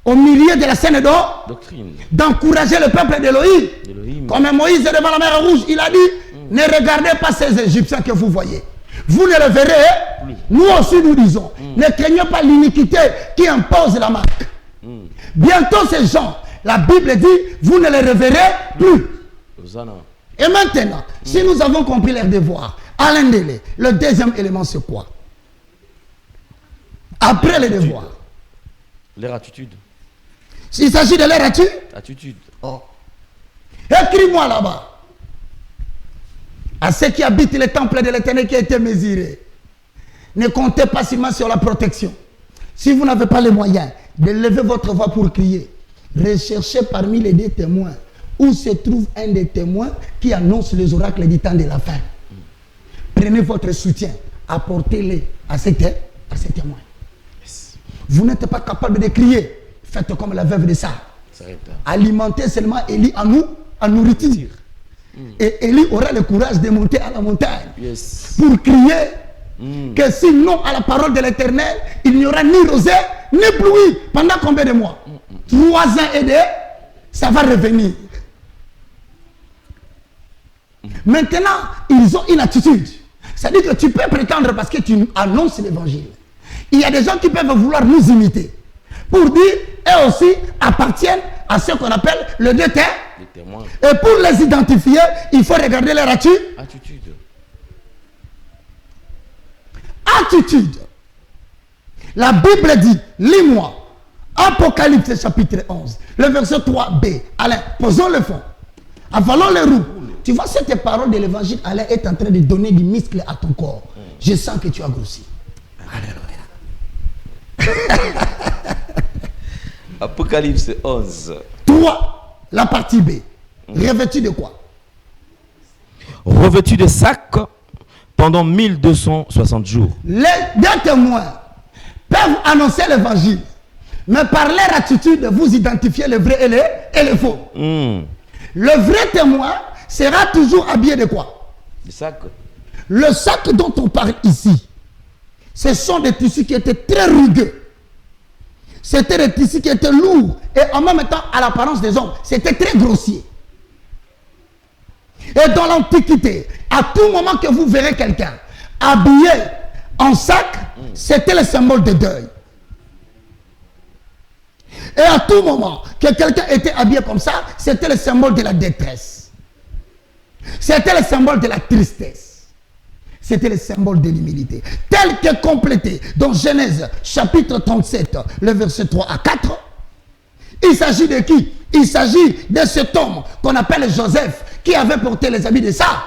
au milieu de la scène doctrine, d'encourager le peuple d'Élohim. Comme Moïse est devant la mer Rouge, il a dit, ne regardez pas ces Égyptiens que vous voyez. Vous ne le verrez plus. Nous aussi nous disons, ne craignez pas l'iniquité qui impose la marque. Bientôt ces gens, la Bible dit, vous ne les reverrez plus. Et maintenant, si nous avons compris leur devoir, Alain Délé, le deuxième élément c'est quoi? Après les devoirs. Leur attitude. S'il s'agit de leur attitude. Oh. Écris-moi là-bas. À ceux qui habitent le temple de l'Éternel qui a été mesuré. Ne comptez pas seulement sur la protection. Si vous n'avez pas les moyens de lever votre voix pour crier, recherchez parmi les deux témoins où se trouve un des témoins qui annonce les oracles du temps de la fin. Prenez votre soutien, apportez-le à ces témoins. Vous n'êtes pas capable de crier, faites comme la veuve de Sarah. Alimentez seulement Élie en nourriture. Et Élie aura le courage de monter à la montagne pour crier que sinon à la parole de l'Éternel, il n'y aura ni rosée ni pluie. Pendant combien de mois? 3 ans et demi, ça va revenir. Maintenant, ils ont une attitude. C'est-à-dire que tu peux prétendre parce que tu annonces l'évangile. Il y a des gens qui peuvent vouloir nous imiter pour dire, eux aussi appartiennent à ce qu'on appelle le deux témoins. Et pour les identifier, il faut regarder leur attitude. La Bible dit, lis-moi, Apocalypse chapitre 11, le verset 3b. Alain, posons le fond. Avalons les roues. Tu vois, cette parole de l'évangile, Alain est en train de donner du muscle à ton corps. Je sens que tu as grossi. Alléluia. Apocalypse 11. 3, la partie B. Revêtu de quoi? Revêtu de sacs pendant 1260 jours. Les deux témoins peuvent annoncer l'évangile, mais par leur attitude, vous identifiez le vrai et le faux. Le vrai témoin sera toujours habillé de quoi? Le sac. Le sac dont on parle ici, ce sont des tissus qui étaient très rugueux. C'était des tissus qui étaient lourds et en même temps, à l'apparence des hommes, c'était très grossier. Et dans l'Antiquité, à tout moment que vous verrez quelqu'un habillé en sac, c'était le symbole de deuil. Et à tout moment que quelqu'un était habillé comme ça, c'était le symbole de la détresse. C'était le symbole de la tristesse. C'était le symbole de l'humilité. Tel que complété dans Genèse chapitre 37, le verset 3 à 4. Il s'agit de qui? Il s'agit de cet homme qu'on appelle Joseph, qui avait porté les habits de ça.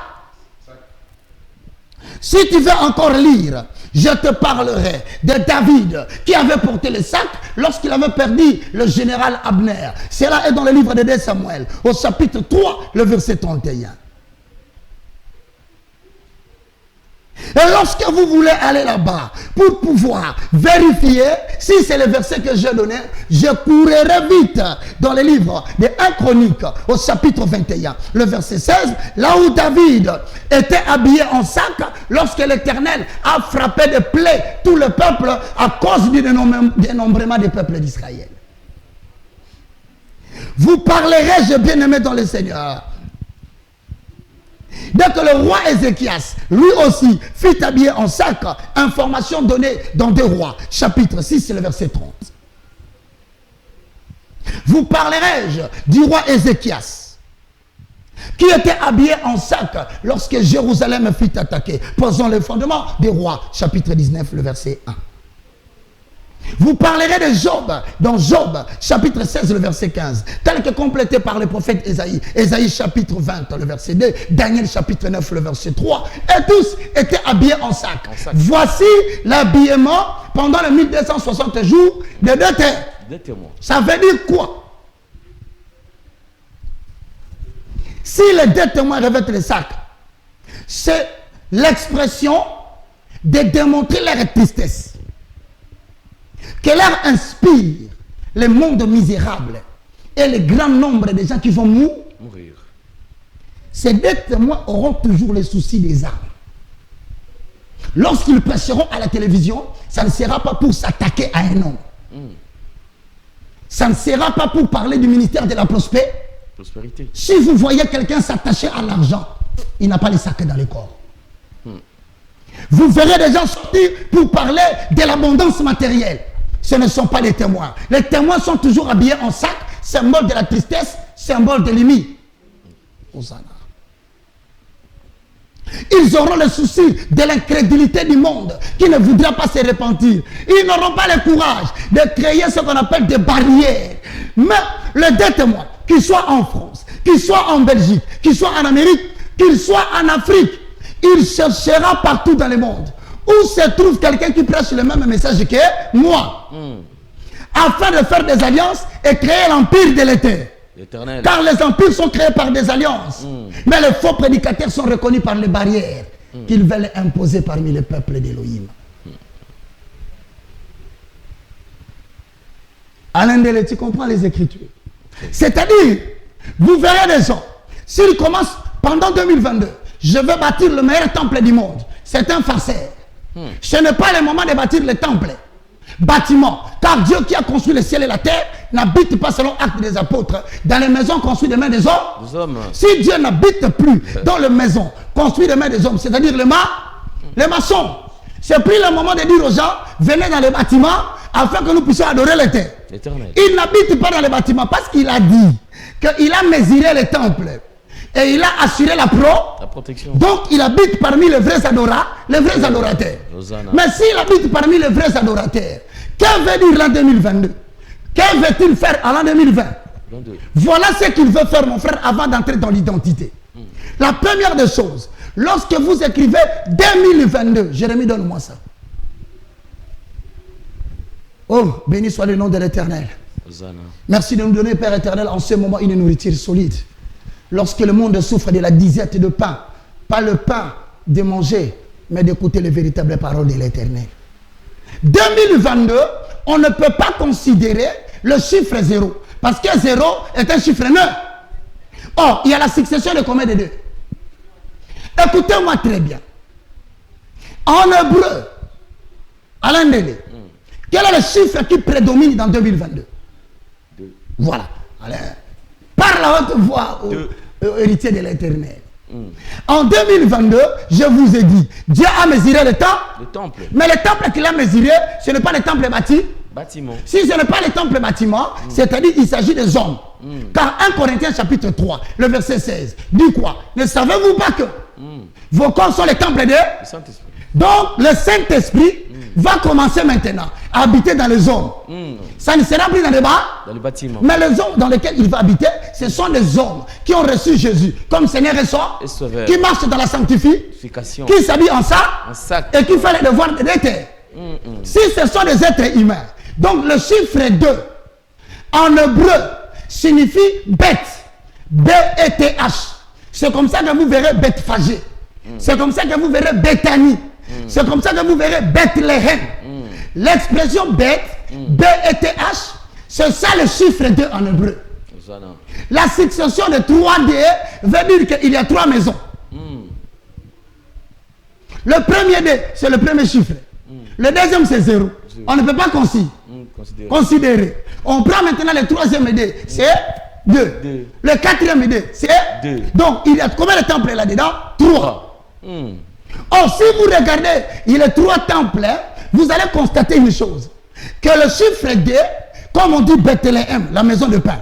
Si tu veux encore lire, je te parlerai de David qui avait porté le sac lorsqu'il avait perdu le général Abner. Cela est dans le livre de 2 Samuel, au chapitre 3, le verset 31. Et lorsque vous voulez aller là-bas pour pouvoir vérifier si c'est le verset que j'ai donné, je courrai vite dans les livres de 1 Chronique au chapitre 21, le verset 16, là où David était habillé en sac lorsque l'Éternel a frappé de plaies tout le peuple à cause du dénombrement des peuples d'Israël. Vous parlerez, je bien-aimé dans le Seigneur. Dès que le roi Ézéchias, lui aussi, fut habillé en sac, information donnée dans 2 Rois, chapitre 6, le verset 30. Vous parlerai-je du roi Ézéchias, qui était habillé en sac lorsque Jérusalem fut attaquée. Posons le fondement des Rois, chapitre 19, le verset 1. Vous parlerez de Job, dans Job, chapitre 16, le verset 15, tel que complété par le prophète Ésaïe. Ésaïe, chapitre 20, le verset 2. Daniel, chapitre 9, le verset 3. Et tous étaient habillés en sac. Voici l'habillement pendant les 1260 jours de 2 témoins. Ça veut dire quoi? Si les 2 témoins revêtent le sac, c'est l'expression de démontrer leur tristesse, que leur inspire le monde misérable et le grand nombre de gens qui vont mourir. Ces 2 témoins auront toujours les soucis des âmes. Lorsqu'ils prêcheront à la télévision, ça ne sera pas pour s'attaquer à un homme. Ça ne sera pas pour parler du ministère de la prospérité. Si vous voyez quelqu'un s'attacher à l'argent, il n'a pas les sacs dans le corps. Vous verrez des gens sortir pour parler de l'abondance matérielle. Ce ne sont pas les témoins. Les témoins sont toujours habillés en sac, symbole de la tristesse, symbole de l'ennemi. Ils auront le souci de l'incrédulité du monde qui ne voudra pas se repentir. Ils n'auront pas le courage de créer ce qu'on appelle des barrières. Mais les 2 témoins, qu'ils soient en France, qu'ils soient en Belgique, qu'ils soient en Amérique, qu'ils soient en Afrique, il cherchera partout dans le monde où se trouve quelqu'un qui prêche le même message que moi, afin de faire des alliances et créer l'empire de l'Éternel. Car les empires sont créés par des alliances, mais les faux prédicateurs sont reconnus par les barrières qu'ils veulent imposer parmi les peuples d'Élohim. Alain Delé, tu comprends les Écritures? C'est-à-dire, vous verrez des gens, s'ils commencent pendant 2022, je veux bâtir le meilleur temple du monde. C'est un farceur. Ce n'est pas le moment de bâtir le temple. Bâtiment. Car Dieu qui a construit le ciel et la terre n'habite pas selon acte des apôtres dans les maisons construites des mains des hommes. Si Dieu n'habite plus dans les maisons construites des mains des hommes, c'est-à-dire les maçons, c'est pris le moment de dire aux gens, venez dans les bâtiments afin que nous puissions adorer l'Éternel. Il n'habite pas dans les bâtiments parce qu'il a dit qu'il a mesuré le temple. Et il a assuré la protection. Donc il habite parmi les vrais adorateurs. Mais s'il habite parmi les vrais adorateurs, que veut dire l'an 2022? Que veut-il faire à l'an 2020? Voilà ce qu'il veut faire, mon frère, avant d'entrer dans l'identité. La première des choses, lorsque vous écrivez 2022, Jérémie, donne-moi ça. Oh, béni soit le nom de l'Éternel. Merci de nous donner, Père éternel, en ce moment une nourriture solide. Lorsque le monde souffre de la disette de pain, pas le pain de manger, mais d'écouter les véritables paroles de l'Éternel. 2022, on ne peut pas considérer le chiffre 0, parce que 0 est un chiffre neutre. Or, il y a la succession de combien de 2? Écoutez-moi très bien. En hébreu, Alain Délé, quel est le chiffre qui prédomine dans 2022? 2. Voilà. Allez. Par la haute voix au héritier de l'Éternel. En 2022, je vous ai dit, Dieu a mesuré le temple. Mais le temple qu'il a mesuré, ce n'est pas le temple bâtiment. Si ce n'est pas le temple bâtiment, c'est-à-dire qu'il s'agit des hommes. Car 1 Corinthiens chapitre 3, le verset 16, dit quoi? Ne savez-vous pas que vos corps sont les temples de Saint-Esprit? Donc le Saint-Esprit va commencer maintenant à habiter dans les hommes. Ça ne sera plus dans les bâtiments. Mais les hommes dans lesquels il va habiter, ce sont des hommes qui ont reçu Jésus comme Seigneur et Sauveur, qui marchent dans la sanctification, qui s'habillent en sac et qui font les devoirs de l'éther. Si ce sont des êtres humains, donc le chiffre 2 en hébreu signifie bête, B-E-T-H. C'est comme ça que vous verrez Bethphagée. C'est comme ça que vous verrez Béthanie. C'est comme ça que vous verrez Bethléem. L'expression Beth, B-E-T-H, c'est ça le chiffre 2 en hébreu. La succession de 3D veut dire qu'il y a 3 maisons. Le premier D, c'est le premier chiffre. Le deuxième, c'est 0. On ne peut pas considérer. On prend maintenant le troisième D, c'est 2. Le quatrième D, c'est 2. Donc, il y a combien de temples là-dedans? 3. Or, si vous regardez, il y a 3 temples, vous allez constater une chose. Que le chiffre D, comme on dit Bethléem, la maison de pain.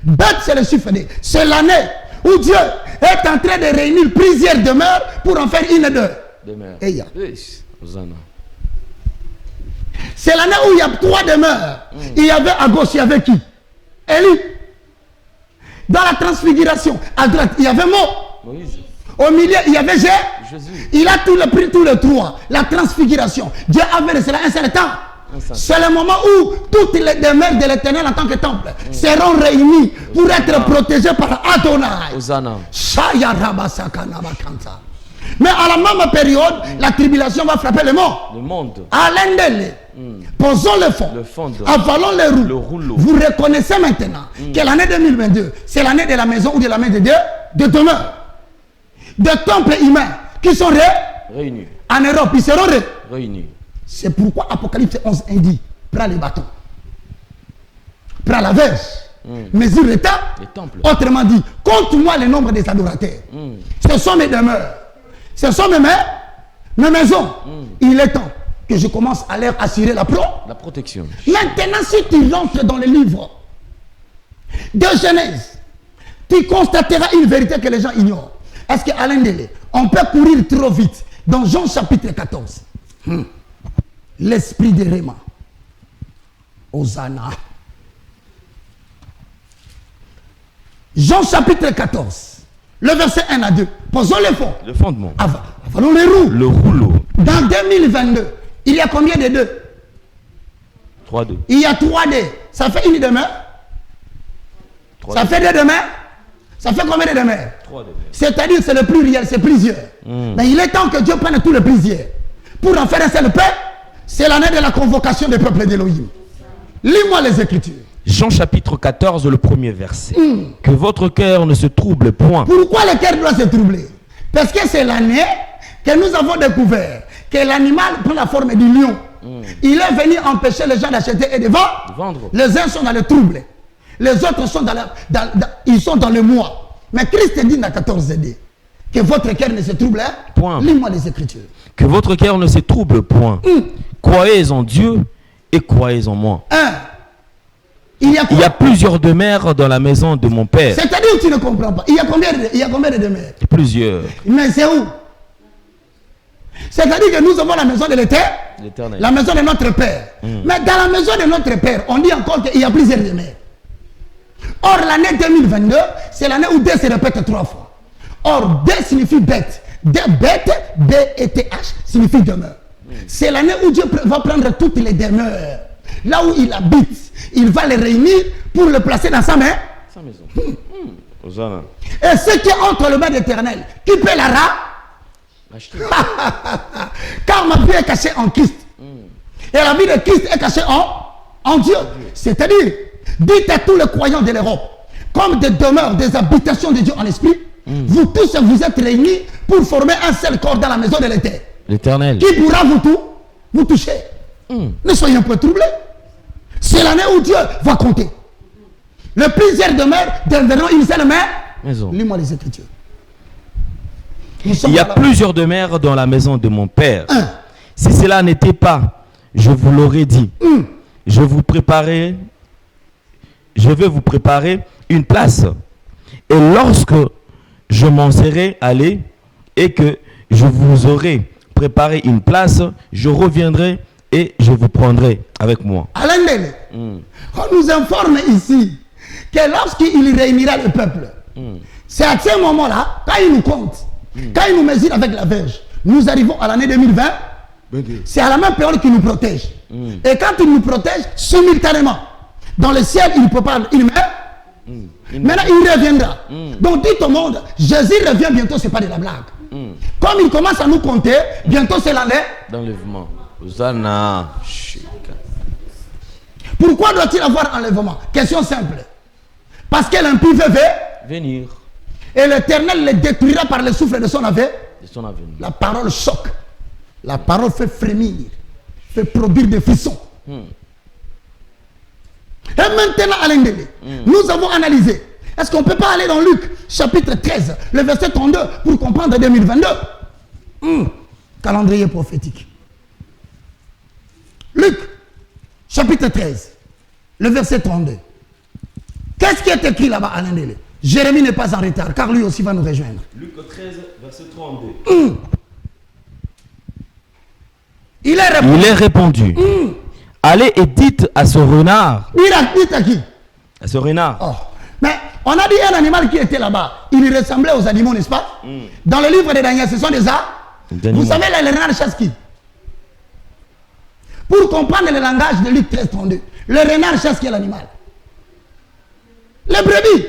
Beth, c'est le chiffre D. C'est l'année où Dieu est en train de réunir plusieurs demeures pour en faire une demeure. C'est l'année où il y a 3 demeures. Il y avait à gauche, il y avait qui? Élie. Dans la transfiguration, à droite, il y avait Moïse. Au milieu, il y avait Jésus. Il a pris tous les 3. La transfiguration. Dieu avait laissé un seul temps. C'est le moment où toutes les demeures de l'Éternel en tant que temple seront réunies pour être protégées par Adonai. Mais à la même période, la tribulation va frapper le monde. À l'endel, posons le fond, avalons le rouleau. Vous reconnaissez maintenant que l'année 2022, c'est l'année de la maison ou de la main de Dieu, de demeure. De temples humains qui sont réunis. En Europe, ils seront réunis. C'est pourquoi Apocalypse 11 dit, prends les bâtons, prends la verge, mesure le temple. Autrement dit, compte-moi le nombre des adorateurs. Ce sont mes demeures. Ce sont mes maisons. Il est temps que je commence à leur assurer la protection. Maintenant, si tu rentres dans le livre de Genèse, tu constateras une vérité que les gens ignorent. Est-ce qu'à l'endel, on peut courir trop vite? Dans Jean chapitre 14, l'esprit de Réma, Hosanna. Jean chapitre 14, le verset 1 à 2. Posons le fond. Le fondement. Avalons le rouleau. Dans 2022, il y a combien de 2? 3-2. Il y a 3D. Ça fait une demeure? Ça fait 2 demeures? Ça fait combien de demeures? 3 demeures. C'est-à-dire c'est le pluriel, c'est plusieurs. Mais il est temps que Dieu prenne tous les plusieurs. Pour en faire un seul peuple, c'est l'année de la convocation des peuples d'Élohim. Lis-moi les Écritures. Jean chapitre 14, le premier verset. Que votre cœur ne se trouble point. Pourquoi le cœur doit se troubler? Parce que c'est l'année que nous avons découvert que l'animal prend la forme du lion. Il est venu empêcher les gens d'acheter et de vendre. Les uns sont dans le trouble. Les autres sont ils sont dans le moi. Mais Christ dit dans 14d que votre cœur ne se trouble point. Lis-moi les Écritures. Que votre cœur ne se trouble point. Croyez en Dieu et croyez en moi. Il y a plusieurs demeures dans la maison de mon père. C'est-à-dire que tu ne comprends pas. Il y a combien de demeures? Plusieurs. Mais c'est où? C'est-à-dire que nous avons la maison de l'Éternel. La maison de notre Père. Mais dans la maison de notre Père, on dit encore qu'il y a plusieurs demeures. Or, l'année 2022, c'est l'année où D se répète 3 fois. Or, D signifie bête. D, bête, B-E-T-H, signifie demeure. C'est l'année où Dieu va prendre toutes les demeures. Là où il habite, il va les réunir pour le placer dans sa maison. Et ce qui est entre le mains d'Éternel, qui peut la racheter? Car ma vie est cachée en Christ. Et la vie de Christ est cachée en Dieu. C'est-à-dire, dites à tous les croyants de l'Europe, comme des demeures, des habitations de Dieu en esprit, vous tous vous êtes réunis pour former un seul corps dans la maison de l'Éternel. Qui pourra vous toucher? Ne soyez pas troublés. C'est l'année où Dieu va compter. Le plusieurs demeures deviendront une seule maison. Lis-moi les Écritures. Il y a plusieurs demeures dans la maison de mon père. Si cela n'était pas, je vous l'aurais dit. Je vais vous préparer une place. Et lorsque je m'en serai allé et que je vous aurai préparé une place, je reviendrai et je vous prendrai avec moi. On nous informe ici que lorsqu'il réunira le peuple, c'est à ce moment-là, quand il nous compte, quand il nous mesure avec la verge, nous arrivons à l'année 2020, c'est à la même période qu'il nous protège. Et quand il nous protège, simultanément, dans le ciel, il peut pas, maintenant il reviendra. Donc dites au monde, Jésus revient bientôt, c'est pas de la blague. Comme il commence à nous compter, bientôt c'est l'enlèvement. Hosanna. Pourquoi doit-il avoir enlèvement? Question simple. Parce que l'impie veut venir. Et l'Éternel le détruira par le souffle de son avenir. La parole choque. La parole fait frémir. Fait produire des frissons. Et maintenant, Alain Délé, nous avons analysé. Est-ce qu'on ne peut pas aller dans Luc, chapitre 13, le verset 32, pour comprendre 2022? Calendrier prophétique. Luc, chapitre 13, le verset 32. Qu'est-ce qui est écrit là-bas, Alain Délé? Jérémie n'est pas en retard, car lui aussi va nous rejoindre. Luc 13, verset 32. Il est répondu. Allez et dites à ce renard. Il a dit à qui? À ce renard. Oh. Mais on a dit un animal qui était là-bas. Il ressemblait aux animaux, n'est-ce pas? Dans le livre de Daniel, ce sont des animaux. Vous savez, les renards chassent qui? Pour comprendre le langage de Luc 13, 32, le renard chasse quel animal? Les brebis.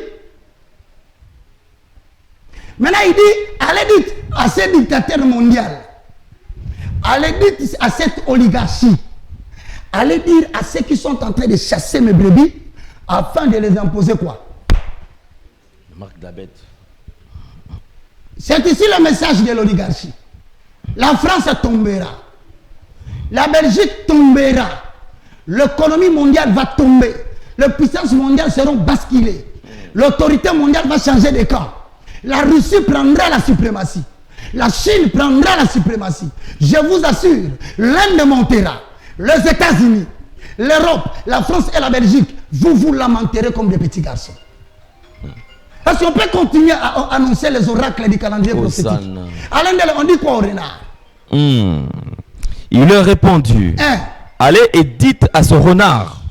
Maintenant, il dit, allez dites à ces dictateurs mondiaux, allez dites à cette oligarchie, allez dire à ceux qui sont en train de chasser mes brebis, afin de les imposer quoi? La marque de la bête. C'est ici le message de l'oligarchie. La France tombera. La Belgique tombera. L'économie mondiale va tomber. Les puissances mondiales seront basculées. L'autorité mondiale va changer de camp. La Russie prendra la suprématie. La Chine prendra la suprématie. Je vous assure, l'Inde montera. Les États-Unis, l'Europe, la France et la Belgique, vous lamenterez comme des petits garçons. Parce qu'on peut continuer à annoncer les oracles du calendrier prophétique. Alain Délé, on dit quoi au renard? Il leur répondit. Allez et dites à ce renard.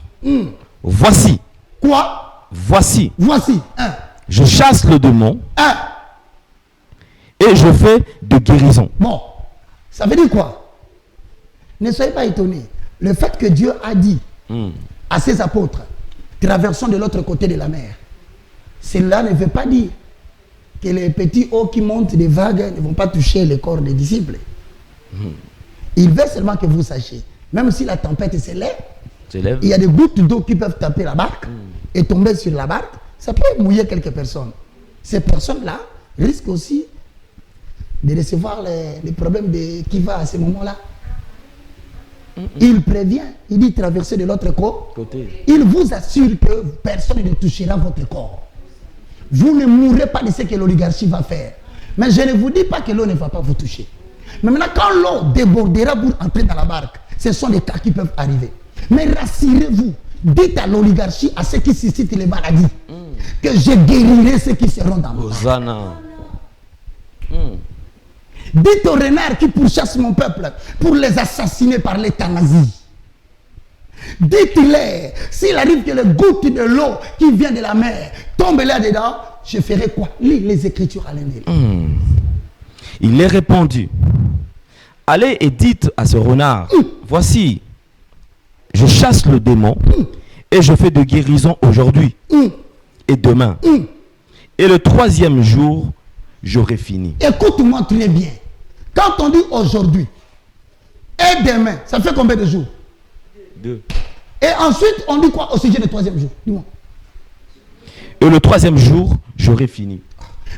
Voici. Quoi? Voici. Voici. Je chasse le démon. Et je fais de guérison. Bon, ça veut dire quoi? Ne soyez pas étonnés. Le fait que Dieu a dit à ses apôtres, traversons de l'autre côté de la mer, cela ne veut pas dire que les petits eaux qui montent des vagues ne vont pas toucher le corps des disciples. Il veut seulement que vous sachiez, même si la tempête s'élève, il y a des gouttes d'eau qui peuvent taper la barque et tomber sur la barque, ça peut mouiller quelques personnes. Ces personnes-là risquent aussi de recevoir les problèmes qui va à ce moment-là. Il prévient, il dit traverser de l'autre côté. Il vous assure que personne ne touchera votre corps. Vous ne mourrez pas de ce que l'oligarchie va faire. Mais je ne vous dis pas que l'eau ne va pas vous toucher. Mais maintenant, quand l'eau débordera pour entrer dans la barque, ce sont des cas qui peuvent arriver. Mais rassurez-vous, dites à l'oligarchie, à ceux qui suscitent les maladies, que je guérirai ceux qui seront dans mon Hosanna. Dites aux renards qui pourchassent mon peuple pour les assassiner par l'euthanasie. Dites-les, s'il arrive que les gouttes de l'eau qui vient de la mer tombent là-dedans, je ferai quoi? Lis les Écritures à l'Inde. Il leur répondit, allez et dites à ce renard, voici, je chasse le démon et je fais de guérison aujourd'hui et demain. Et le troisième jour, j'aurai fini. Écoute-moi très bien. Quand on dit aujourd'hui et demain, ça fait combien de jours? 2. Et ensuite, on dit quoi au sujet du troisième jour? Dis-moi. Et le troisième jour, j'aurai fini.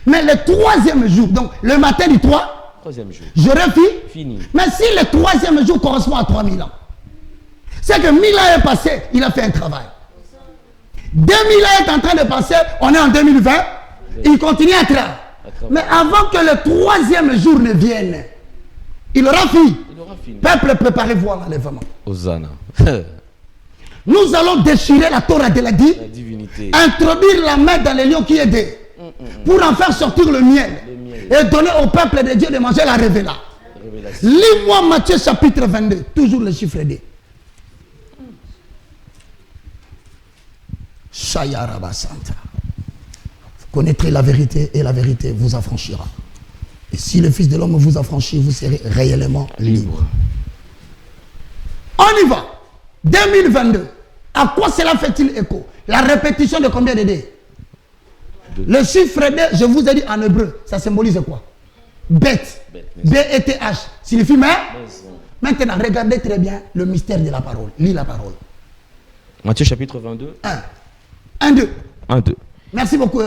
Mais le troisième jour, donc le matin du 3e jour, j'aurai fini. Mais si le troisième jour correspond à 3000 ans, c'est que 1000 ans est passé, il a fait un travail. 2000 ans est en train de passer, on est en 2020, il continue à travailler. Mais avant que le troisième jour ne vienne, il aura fini. Peuple, préparez-vous à l'enlèvement. Hosanna. Nous allons déchirer la Torah de la divinité. Introduire la main dans les lions qui aidaient. Pour en faire sortir le miel. Et donner au peuple de Dieu de manger la révélation. Lis-moi Matthieu chapitre 22. Toujours le chiffre D. Shayaraba Santa. Vous connaîtrez la vérité et la vérité vous affranchira. Et si le Fils de l'homme vous affranchit, vous serez réellement libre. On y va. 2022. À quoi cela fait-il écho? La répétition de combien de dés? Le chiffre D, je vous ai dit en hébreu, ça symbolise quoi? bête. B-E-T-H signifie maison. Maintenant, regardez très bien le mystère de la parole. Lis la parole. Matthieu chapitre 22. 1, 2. 1, 2. Merci beaucoup,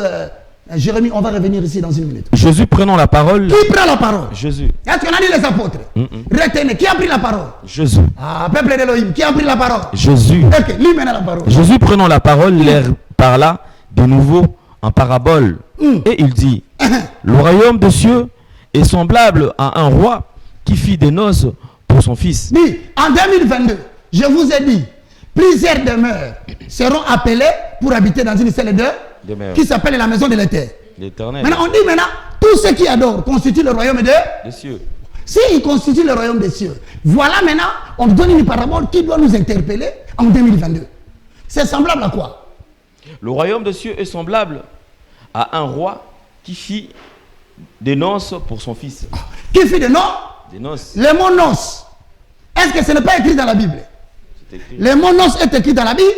Jérémie. On va revenir ici dans une minute. Jésus prenant la parole. Qui prend la parole? Jésus. Est-ce qu'on a dit les apôtres? Retenez. Qui a pris la parole? Jésus. Ah, peuple d'Élohim. Qui a pris la parole? Jésus. Ok, lis maintenant la parole. Jésus prenant la parole, leur parla de nouveau en parabole. Et il dit, le royaume des cieux est semblable à un roi qui fit des noces pour son fils. Dit, en 2022, je vous ai dit, plusieurs demeures seront appelées pour habiter dans une seule demeure qui s'appelle la maison de l'Éternel. Maintenant, on dit maintenant, tous ceux qui adorent constituent le royaume des cieux. S'ils constituent le royaume des cieux, voilà maintenant, on donne une parabole qui doit nous interpeller en 2022. C'est semblable à quoi? Le royaume des cieux est semblable à un roi qui fit des noces pour son fils. Qui fit des noces? Le mot noces, est-ce que ce n'est pas écrit dans la Bible? Le mot noces est écrit dans la Bible.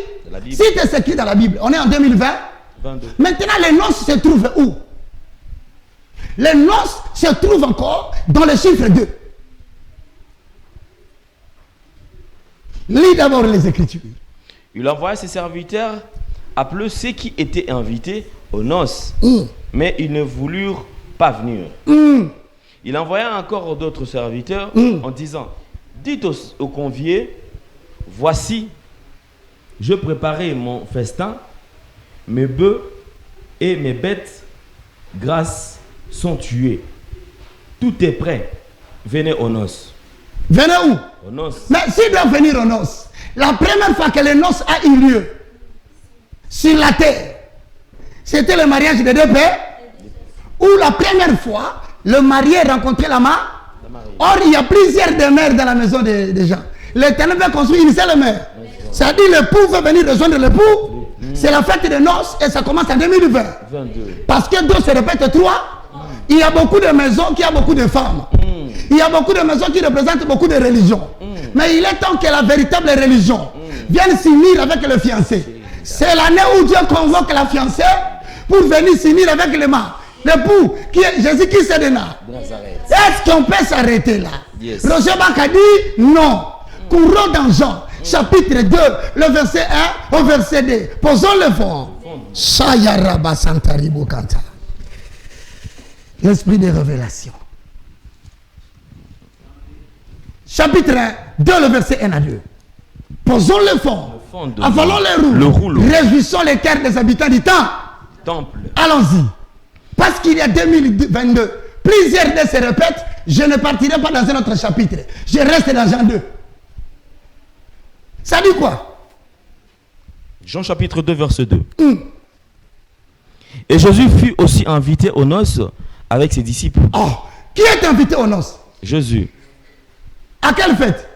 Si c'est écrit dans la Bible, on est en 2020. 22. Maintenant, les noces se trouvent où? Les noces se trouvent encore dans le chiffre 2. Lis d'abord les Écritures. Il envoya ses serviteurs appeler ceux qui étaient invités aux noces, mais ils ne voulurent pas venir. Il envoya encore d'autres serviteurs en disant, dites aux conviés, voici, je préparais mon festin, mes bœufs et mes bêtes grasses sont tués. Tout est prêt. Venez aux noces. Venez où? Aux noces. Mais s'ils doivent venir aux noces, la première fois que les noces a eu lieu sur la terre, c'était le mariage des deux pères, où la première fois, le marié rencontrait la mariée. Or, il y a plusieurs demeures dans la maison des gens. L'Éternel va construire une seule demeure. Ça dit l'époux veut venir rejoindre l'époux. C'est la fête des noces et ça commence en 2020. 22. Parce que deux se répètent trois. Il y a beaucoup de maisons qui ont beaucoup de femmes. Il y a beaucoup de maisons qui représentent beaucoup de religions. Mais il est temps que la véritable religion vienne s'unir avec le fiancé. C'est l'année où Dieu convoque la fiancée pour venir s'unir avec l'époux qui est Jésus-Christ de Nazareth. Est-ce qu'on peut s'arrêter là? Roger Bach a dit non. Courons dans Jean, chapitre 2, le verset 1 au verset 2. Posons le fond. L'esprit de révélation. Chapitre 1, 2, le verset 1 à 2. Posons le fond. Avalons les roues. Réjouissons les cœurs des habitants du temple. Allons-y. Parce qu'il y a 2022, plusieurs de se répètent. Je ne partirai pas dans un autre chapitre. Je reste dans Jean 2. Ça dit quoi? Jean chapitre 2, verset 2. Et Jésus fut aussi invité aux noces avec ses disciples. Oh, qui est invité aux noces? Jésus. À quelle fête?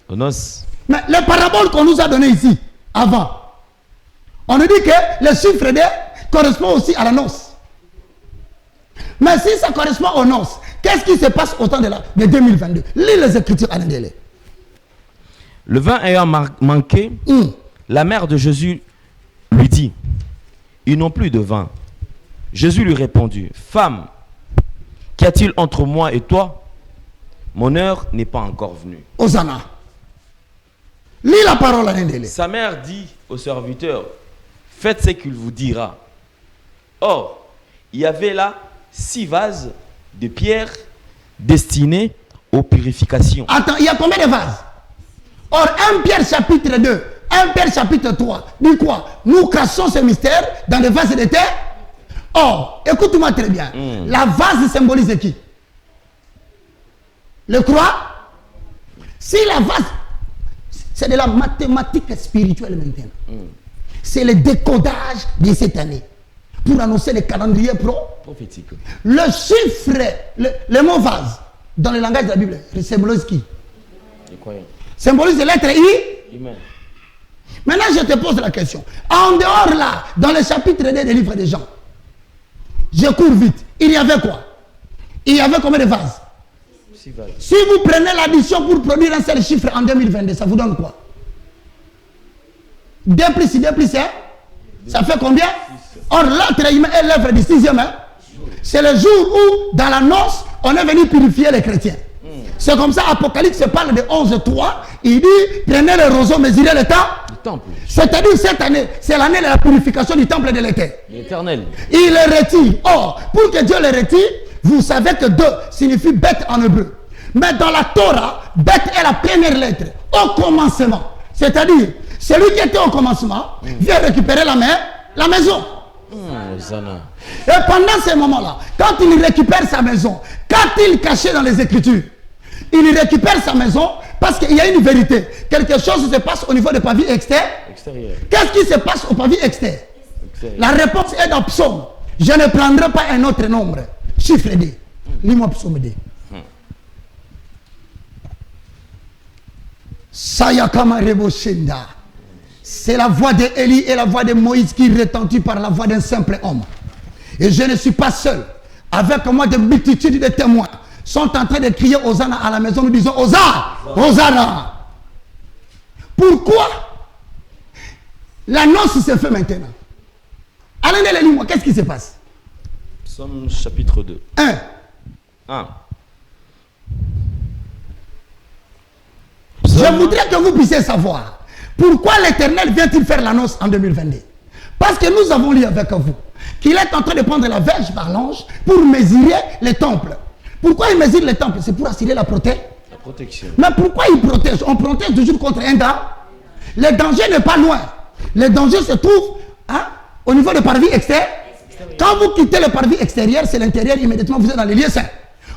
Aux noces. Mais les paraboles qu'on nous a données ici, avant, on nous dit que le chiffre 2 correspond aussi à la noce. Mais si ça correspond aux noces, qu'est-ce qui se passe au temps de 2022? Lis les Écritures à l'indélé. Le vin ayant manqué, la mère de Jésus lui dit, ils n'ont plus de vin. Jésus lui répondit, femme, qu'y a-t-il entre moi et toi? Mon heure n'est pas encore venue. Hosanna. Lis la parole à l'indélé. Sa mère dit au serviteur, faites ce qu'il vous dira. Or, il y avait là 6 vases de pierre destinés aux purifications. Attends, il y a combien de vases? Or, 1 Pierre chapitre 2, 1 Pierre chapitre 3, dit quoi? Nous cachons ce mystère dans les vases de terre. Or, écoute-moi très bien. La vase symbolise qui? Le croix? Si la vase, c'est de la mathématique spirituelle maintenant. C'est le décodage de cette année. Pour annoncer le calendrier prophétique. Le chiffre, le mot vase, dans le langage de la Bible, symbolise qui? Les croyants. Symbolise de l'être humain. Maintenant, je te pose la question. En dehors là, dans le chapitre 2 des livres des gens, je cours vite. Il y avait quoi? Il y avait combien de vases? 6 vases. Si vous prenez l'addition pour produire un seul chiffre en 2022, ça vous donne quoi? 2 plus 6, 2 plus 1, ça fait combien? Or, l'être humain est l'œuvre du 6e. C'est le jour où, dans la noce, on est venu purifier les chrétiens. C'est comme ça, Apocalypse parle de 11:3. Il dit, prenez le roseau, mesurez le temple. C'est-à-dire, cette année, c'est l'année de la purification du temple de l'Éternel. Il le retire. Or, pour que Dieu le retire, vous savez que 2 signifie bête en hébreu. Mais dans la Torah, bête est la première lettre. Au commencement. C'est-à-dire, celui qui était au commencement vient récupérer la maison. Et pendant ces moments-là, quand il récupère sa maison, quand il cachait dans les Écritures, il récupère sa maison parce qu'il y a une vérité. Quelque chose se passe au niveau du pavillon extérieur. Qu'est-ce qui se passe au pavillon extérieur? La réponse est dans Psaume. Je ne prendrai pas un autre nombre. Chiffre D. Lis-moi Psaume D. Sayakama Reboshinda. C'est la voix d'Élie et la voix de Moïse qui retentit par la voix d'un simple homme. Et je ne suis pas seul. Avec moi, des multitudes de témoins sont en train de crier Hosanna à la maison. Nous disons Hosanna, Hosanna. Pourquoi l'annonce se fait maintenant? Allez, lis-moi, qu'est-ce qui se passe? Psaume chapitre 2. 1. Je voudrais que vous puissiez savoir pourquoi l'Éternel vient-il faire l'annonce en 2022. Parce que nous avons lu avec vous qu'il est en train de prendre la verge par l'ange pour mesurer les temples. Pourquoi il mesure les temples? C'est pour assurer la protection. Mais pourquoi il protège? On protège toujours contre un danger. Le danger n'est pas loin. Le danger se trouve au niveau du parvis extérieur. Quand vous quittez le parvis extérieur, c'est l'intérieur, immédiatement vous êtes dans les lieux saints.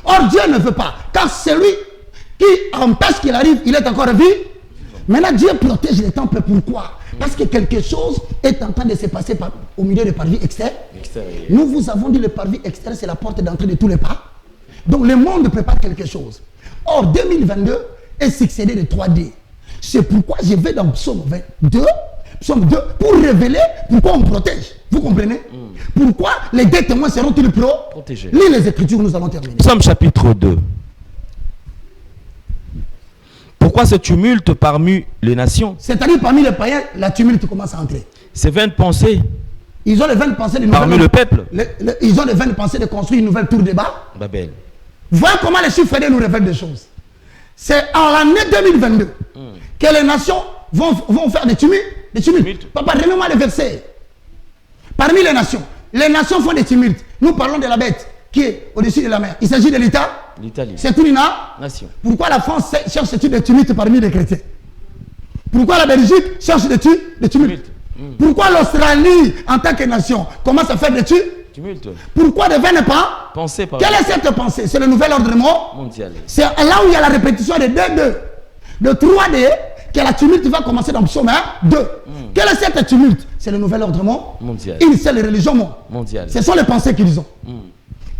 Or Dieu ne veut pas. Car celui qui empêche qu'il arrive, il est encore vivant. Maintenant Dieu protège les temples. Pourquoi? Parce que quelque chose est en train de se passer au milieu du parvis extérieur. Nous vous avons dit le parvis extérieur, c'est la porte d'entrée de tous les pas. Donc le monde prépare quelque chose. Or 2022 est succédé de 3D. C'est pourquoi je vais dans Psaume 2 pour révéler pourquoi on protège. Vous comprenez? Pourquoi les 2 témoins seront-ils protégés? Lis les Écritures, nous allons terminer. Psaume chapitre 2. Pourquoi ce tumulte parmi les nations? C'est-à-dire parmi les païens, la tumulte commence à entrer. Ces vaines pensées. Ils ont les vaines pensées de parmi le peuple. Ils ont les vaines pensées de construire une nouvelle tour de Babel. Voyez comment les chiffres nous révèlent des choses. C'est en l'année 2022 que les nations vont faire des tumultes. Papa, remets-moi le verset. Parmi les nations font des tumultes. Nous parlons de la bête qui est au-dessus de la mer. Il s'agit de l'Italie. C'est une nation. Pourquoi la France cherche-t-il des tumultes parmi les chrétiens? Pourquoi la Belgique cherche des tumultes? Pourquoi l'Australie, en tant que nation, commence à faire des tumultes? Pourquoi ne viennent pas penser? Quelle est cette pensée? C'est le nouvel ordre mondial. C'est là où il y a la répétition de 2D. De 3D, que la tumulte va commencer dans Psaume 2. Quelle est cette tumulte? C'est le nouvel ordre mondial. Une seule religion mondiale. Ce sont les pensées qu'ils ont.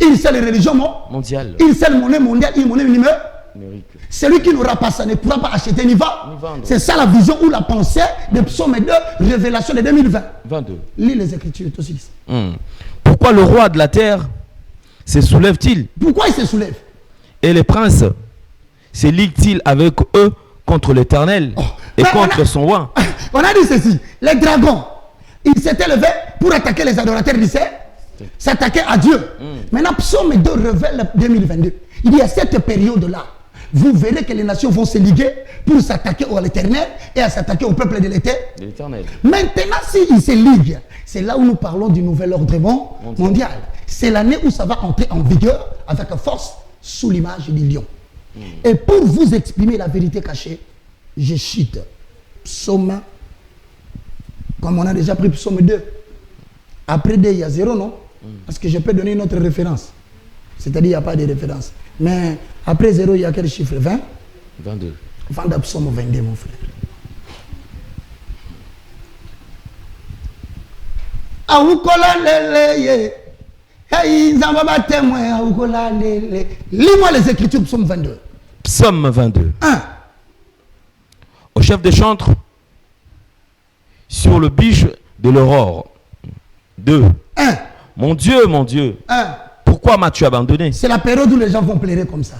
Une seule religion mondiale. Une seule monnaie mondiale, une monnaie numérique. Celui qui n'aura pas ça ne pourra pas acheter ni vendre. C'est ça la vision ou la pensée de Psaume 2, révélation de 2022. Lis les Écritures, tout aussi. Pourquoi le roi de la terre se soulève-t-il? Pourquoi il se soulève? Et les princes se liguent-ils avec eux contre l'Éternel et contre son roi? On a dit ceci, les dragons, ils s'étaient levés pour attaquer les adorateurs du ciel, s'attaquer à Dieu. Maintenant, Psaume 2 révèle 2022. Il y a cette période-là. Vous verrez que les nations vont se liguer pour s'attaquer à l'Éternel et à s'attaquer au peuple de l'Éternel. Maintenant, s'ils se liguent, c'est là où nous parlons du nouvel ordre mondial. C'est l'année où ça va entrer en vigueur avec force sous l'image du lion. Et pour vous exprimer la vérité cachée, je cite Psaume, comme on a déjà pris Psaume 2. Après 2, il y a 0, non? Parce que je peux donner une autre référence. C'est-à-dire qu'il n'y a pas de référence. Mais après 0, il y a quel chiffre? 22. Vanda Psaume 22, mon frère. Lis-moi les Écritures, Psaume 22. Psaume 22. 1. Au chef des chantres, sur le biche de l'aurore. 2. 1. Mon Dieu, mon Dieu. 1. Pourquoi m'as-tu abandonné? C'est la période où les gens vont pleurer comme ça.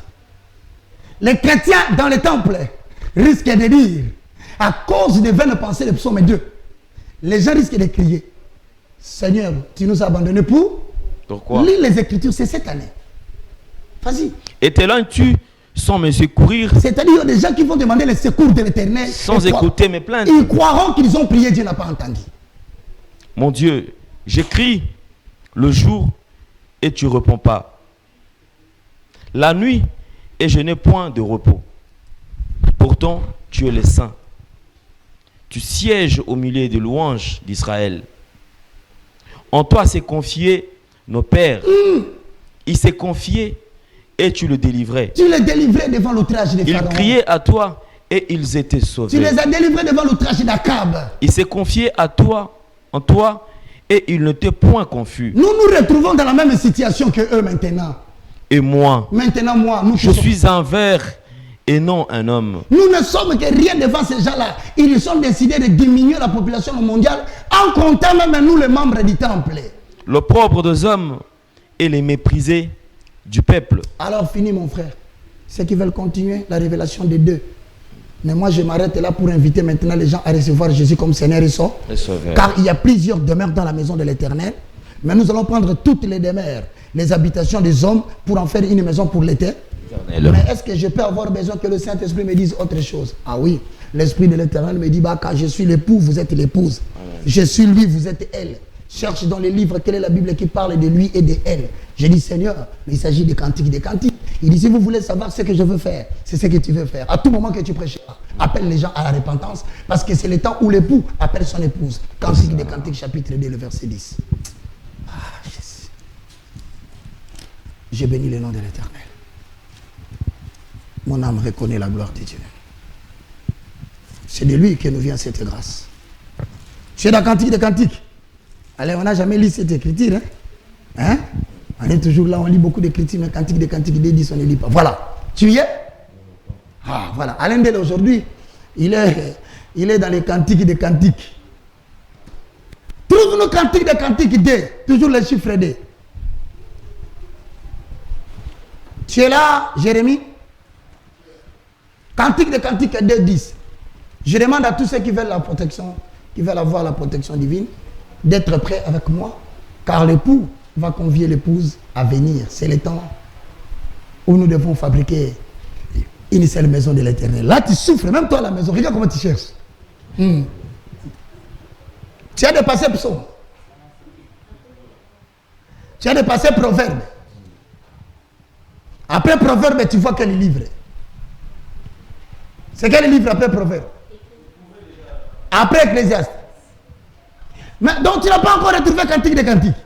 Les chrétiens dans les temples risquent de dire, à cause des vaines pensées de Psaume 2, les gens risquent de crier, Seigneur, tu nous as abandonnés pour? Pourquoi? Lis les Écritures, c'est cette année. Vas-y. Et t'éloignes-tu sans me secourir? C'est-à-dire, il y a des gens qui vont demander le secours de l'Éternel. Sans écouter mes plaintes. Ils croiront qu'ils ont prié, Dieu n'a pas entendu. Mon Dieu, j'écris le jour et tu ne réponds pas. La nuit et je n'ai point de repos. Pourtant, tu es le saint. Tu sièges au milieu des louanges d'Israël. En toi s'est confié nos pères. Il s'est confié et tu le délivrais. Tu les délivrais devant l'outrage des pharaons. Ils criaient à toi et ils étaient sauvés. Tu les as délivrés devant l'outrage d'Akab. Il s'est confié à toi, en toi, et il ne t'est point confus. Nous nous retrouvons dans la même situation que eux maintenant. Et moi, maintenant moi, je suis un ver et non un homme. Nous ne sommes que rien devant ces gens-là. Ils ont décidé de diminuer la population mondiale en comptant même nous les membres du temple. L'opprobre des hommes et les méprisés du peuple. Alors fini mon frère. Ceux qui veulent continuer la révélation des deux. Mais moi je m'arrête là pour inviter maintenant les gens à recevoir Jésus comme Seigneur et Sauveur. Car il y a plusieurs demeures dans la maison de l'Éternel. Mais nous allons prendre toutes les demeures, les habitations des hommes pour en faire une maison pour l'Éternel. Mais est-ce que je peux avoir besoin que le Saint-Esprit me dise autre chose? Ah oui, l'Esprit de l'Éternel me dit, bah, car je suis l'époux, vous êtes l'épouse. Je suis lui, vous êtes elle. Cherche dans les livres quelle est la Bible qui parle de lui et de elle. J'ai dit, Seigneur, mais il s'agit des cantiques, des cantiques. Il dit, si vous voulez savoir ce que je veux faire, c'est ce que tu veux faire. À tout moment que tu prêcheras, appelle les gens à la repentance, parce que c'est le temps où l'époux appelle son épouse. Cantique des cantiques, chapitre 2, le verset 10. Ah, Jésus. J'ai béni le nom de l'Éternel. Mon âme reconnaît la gloire de Dieu. C'est de lui que nous vient cette grâce. Tu es dans Cantique des Cantiques. Allez, on n'a jamais lu cette écriture. Hein? On est toujours là, on lit beaucoup d'écritures, mais Cantique des Cantiques, des 10, on ne lit pas. Voilà. Tu y es? Ah, voilà. Alain Del, aujourd'hui, il est dans les Cantiques des Cantiques. Trouve nos Cantiques des Cantiques D, toujours le chiffre D. Tu es là, Jérémie? Cantique de Cantique 2, 10. Je demande à tous ceux qui veulent la protection, qui veulent avoir la protection divine, d'être prêts avec moi, car l'époux va convier l'épouse à venir. C'est le temps où nous devons fabriquer une seule maison de l'Éternel. Là, tu souffres, même toi à la maison. Regarde comment tu cherches. Tu as dépassé Psaume. Tu as dépassé Proverbe. Après Proverbe, tu vois quel livre? C'est quel livre après Proverbe? Après Ecclésiaste. Mais donc tu n'as pas encore retrouvé Cantique des Cantiques.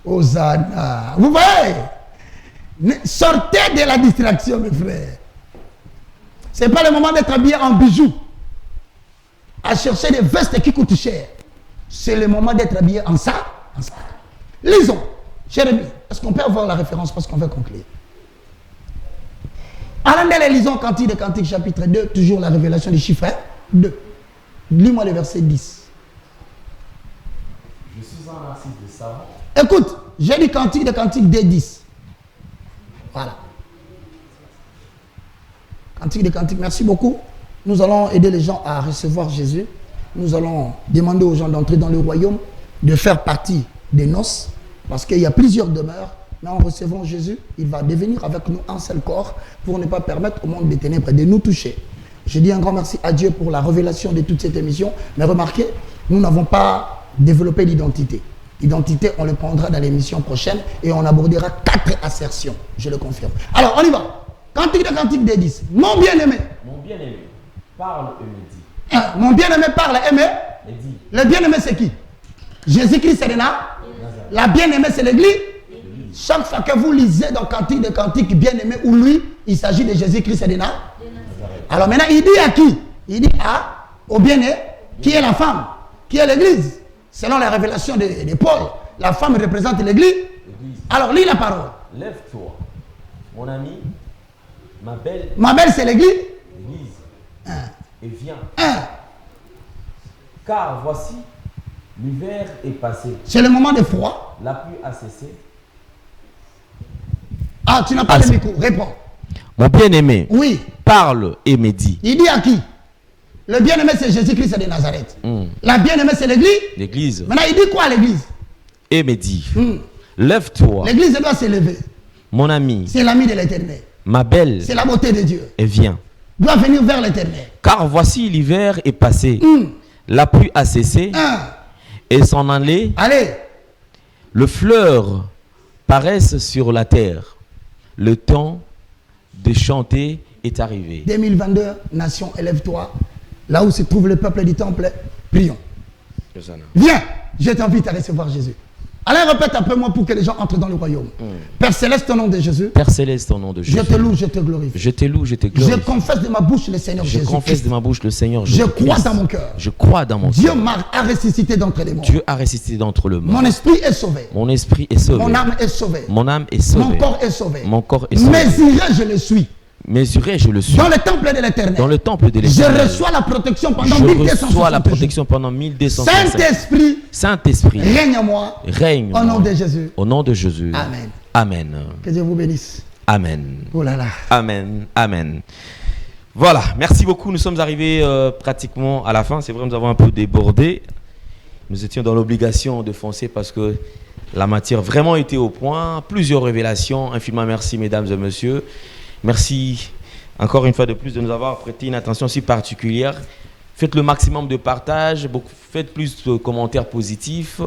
Hosanna. Vous voyez? Sortez de la distraction, mes frères. Ce n'est pas le moment d'être habillé en bijoux, à chercher des vestes qui coûtent cher. C'est le moment d'être habillé en ça. Lisons. Jérémie, est-ce qu'on peut avoir la référence parce qu'on veut conclure? Allons dans les lisons Cantique des Cantiques chapitre 2, toujours la révélation des chiffres 2. Lis-moi le verset 10. Je suis un narcisse de ça. Écoute, j'ai dit Cantique des Cantiques 2, 10. Voilà. Cantique des Cantiques, merci beaucoup. Nous allons aider les gens à recevoir Jésus. Nous allons demander aux gens d'entrer dans le royaume, de faire partie des noces, parce qu'il y a plusieurs demeures. Mais en recevant Jésus, il va devenir avec nous un seul corps pour ne pas permettre au monde des ténèbres de nous toucher. Je dis un grand merci à Dieu pour la révélation de toute cette émission. Mais remarquez, nous n'avons pas développé l'identité. L'identité, on le prendra dans l'émission prochaine et on abordera 4 assertions. Je le confirme. Alors, on y va. Cantique de Cantique des 10. Mon bien-aimé. Mon bien-aimé, parle et me dit. Mon bien-aimé parle et me dit. Le bien-aimé, c'est qui? Jésus-Christ, c'est là. La bien-aimée, c'est l'Église. Chaque fois que vous lisez dans Cantique de Cantique bien-aimé ou lui, il s'agit de Jésus-Christ et de Nazareth. Alors maintenant, il dit à qui? Il dit au bien-aimé, qui est la femme, qui est l'Église. Selon la révélation de Paul, la femme représente l'Église. Alors lis la parole. Lève-toi, mon ami, ma belle. Ma belle, c'est l'Église. Et viens. Car voici, l'hiver est passé. C'est le moment de froid. La pluie a cessé. Ah, tu n'as pas de micro. Réponds. Mon bien-aimé. Oui. Parle et me dit. Il dit à qui? Le bien-aimé, c'est Jésus-Christ de Nazareth. La bien-aimée, c'est l'Église. L'Église. Maintenant, il dit quoi à l'Église? Et me dit. Lève-toi. L'église doit s'élever. Mon ami. C'est l'ami de l'Éternel. Ma belle. C'est la beauté de Dieu. Et viens. Doit venir vers l'Éternel. Car voici l'hiver est passé. La pluie a cessé. Et s'en allait. Allez. Le fleur paraissent sur la terre. Le temps de chanter est arrivé. 2022, nation, élève-toi. Là où se trouve le peuple du temple, prions. Viens, je t'invite à recevoir Jésus. Allez, répète après moi pour que les gens entrent dans le royaume. Père céleste, au nom de Jésus. Père céleste, au nom de Jésus. Je te loue, je te glorifie. Je te loue, je te glorifie. Je confesse de ma bouche le Seigneur Jésus. Je confesse de ma bouche le Seigneur Jésus. Je crois dans mon cœur. Je crois dans mon cœur. Dieu m'a ressuscité d'entre les morts. Dieu a ressuscité d'entre les morts. Mon esprit est sauvé. Mon esprit est sauvé. Mon âme est sauvée. Mon âme est sauvée. Mon corps est sauvé. Mon corps est sauvé. Mesuré, je le suis. Mesuré, je le suis. Dans le temple de l'Éternel. Dans le temple de l'Éternel. Je reçois la protection pendant 1260 jours. Je reçois la protection pendant 1260 Saint-Esprit. Saint-Esprit. Règne en moi. Règne. Au nom de Jésus. Au nom de Jésus. Amen. Amen. Que Dieu vous bénisse. Amen. Oh là là. Amen. Amen. Voilà. Merci beaucoup. Nous sommes arrivés pratiquement à la fin. C'est vrai, nous avons un peu débordé. Nous étions dans l'obligation de foncer parce que la matière vraiment était au point. Plusieurs révélations. Infiniment merci, mesdames et messieurs. Merci encore une fois de plus de nous avoir prêté une attention si particulière. Faites le maximum de partage, faites plus de commentaires positifs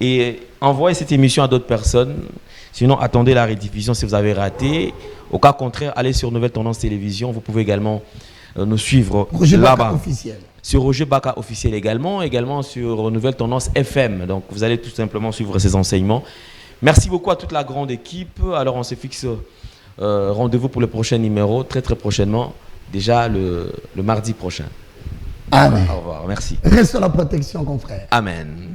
et envoyez cette émission à d'autres personnes. Sinon, attendez la rediffusion si vous avez raté. Au cas contraire, allez sur Nouvelle Tendance Télévision. Vous pouvez également nous suivre là-bas. Sur Roger Baka officiel également sur Nouvelle Tendance FM. Donc, vous allez tout simplement suivre ces enseignements. Merci beaucoup à toute la grande équipe. Alors, on se fixe rendez-vous pour le prochain numéro, très prochainement, déjà le mardi prochain. Amen. Au revoir, merci. Reste sur la protection, confrère. Amen.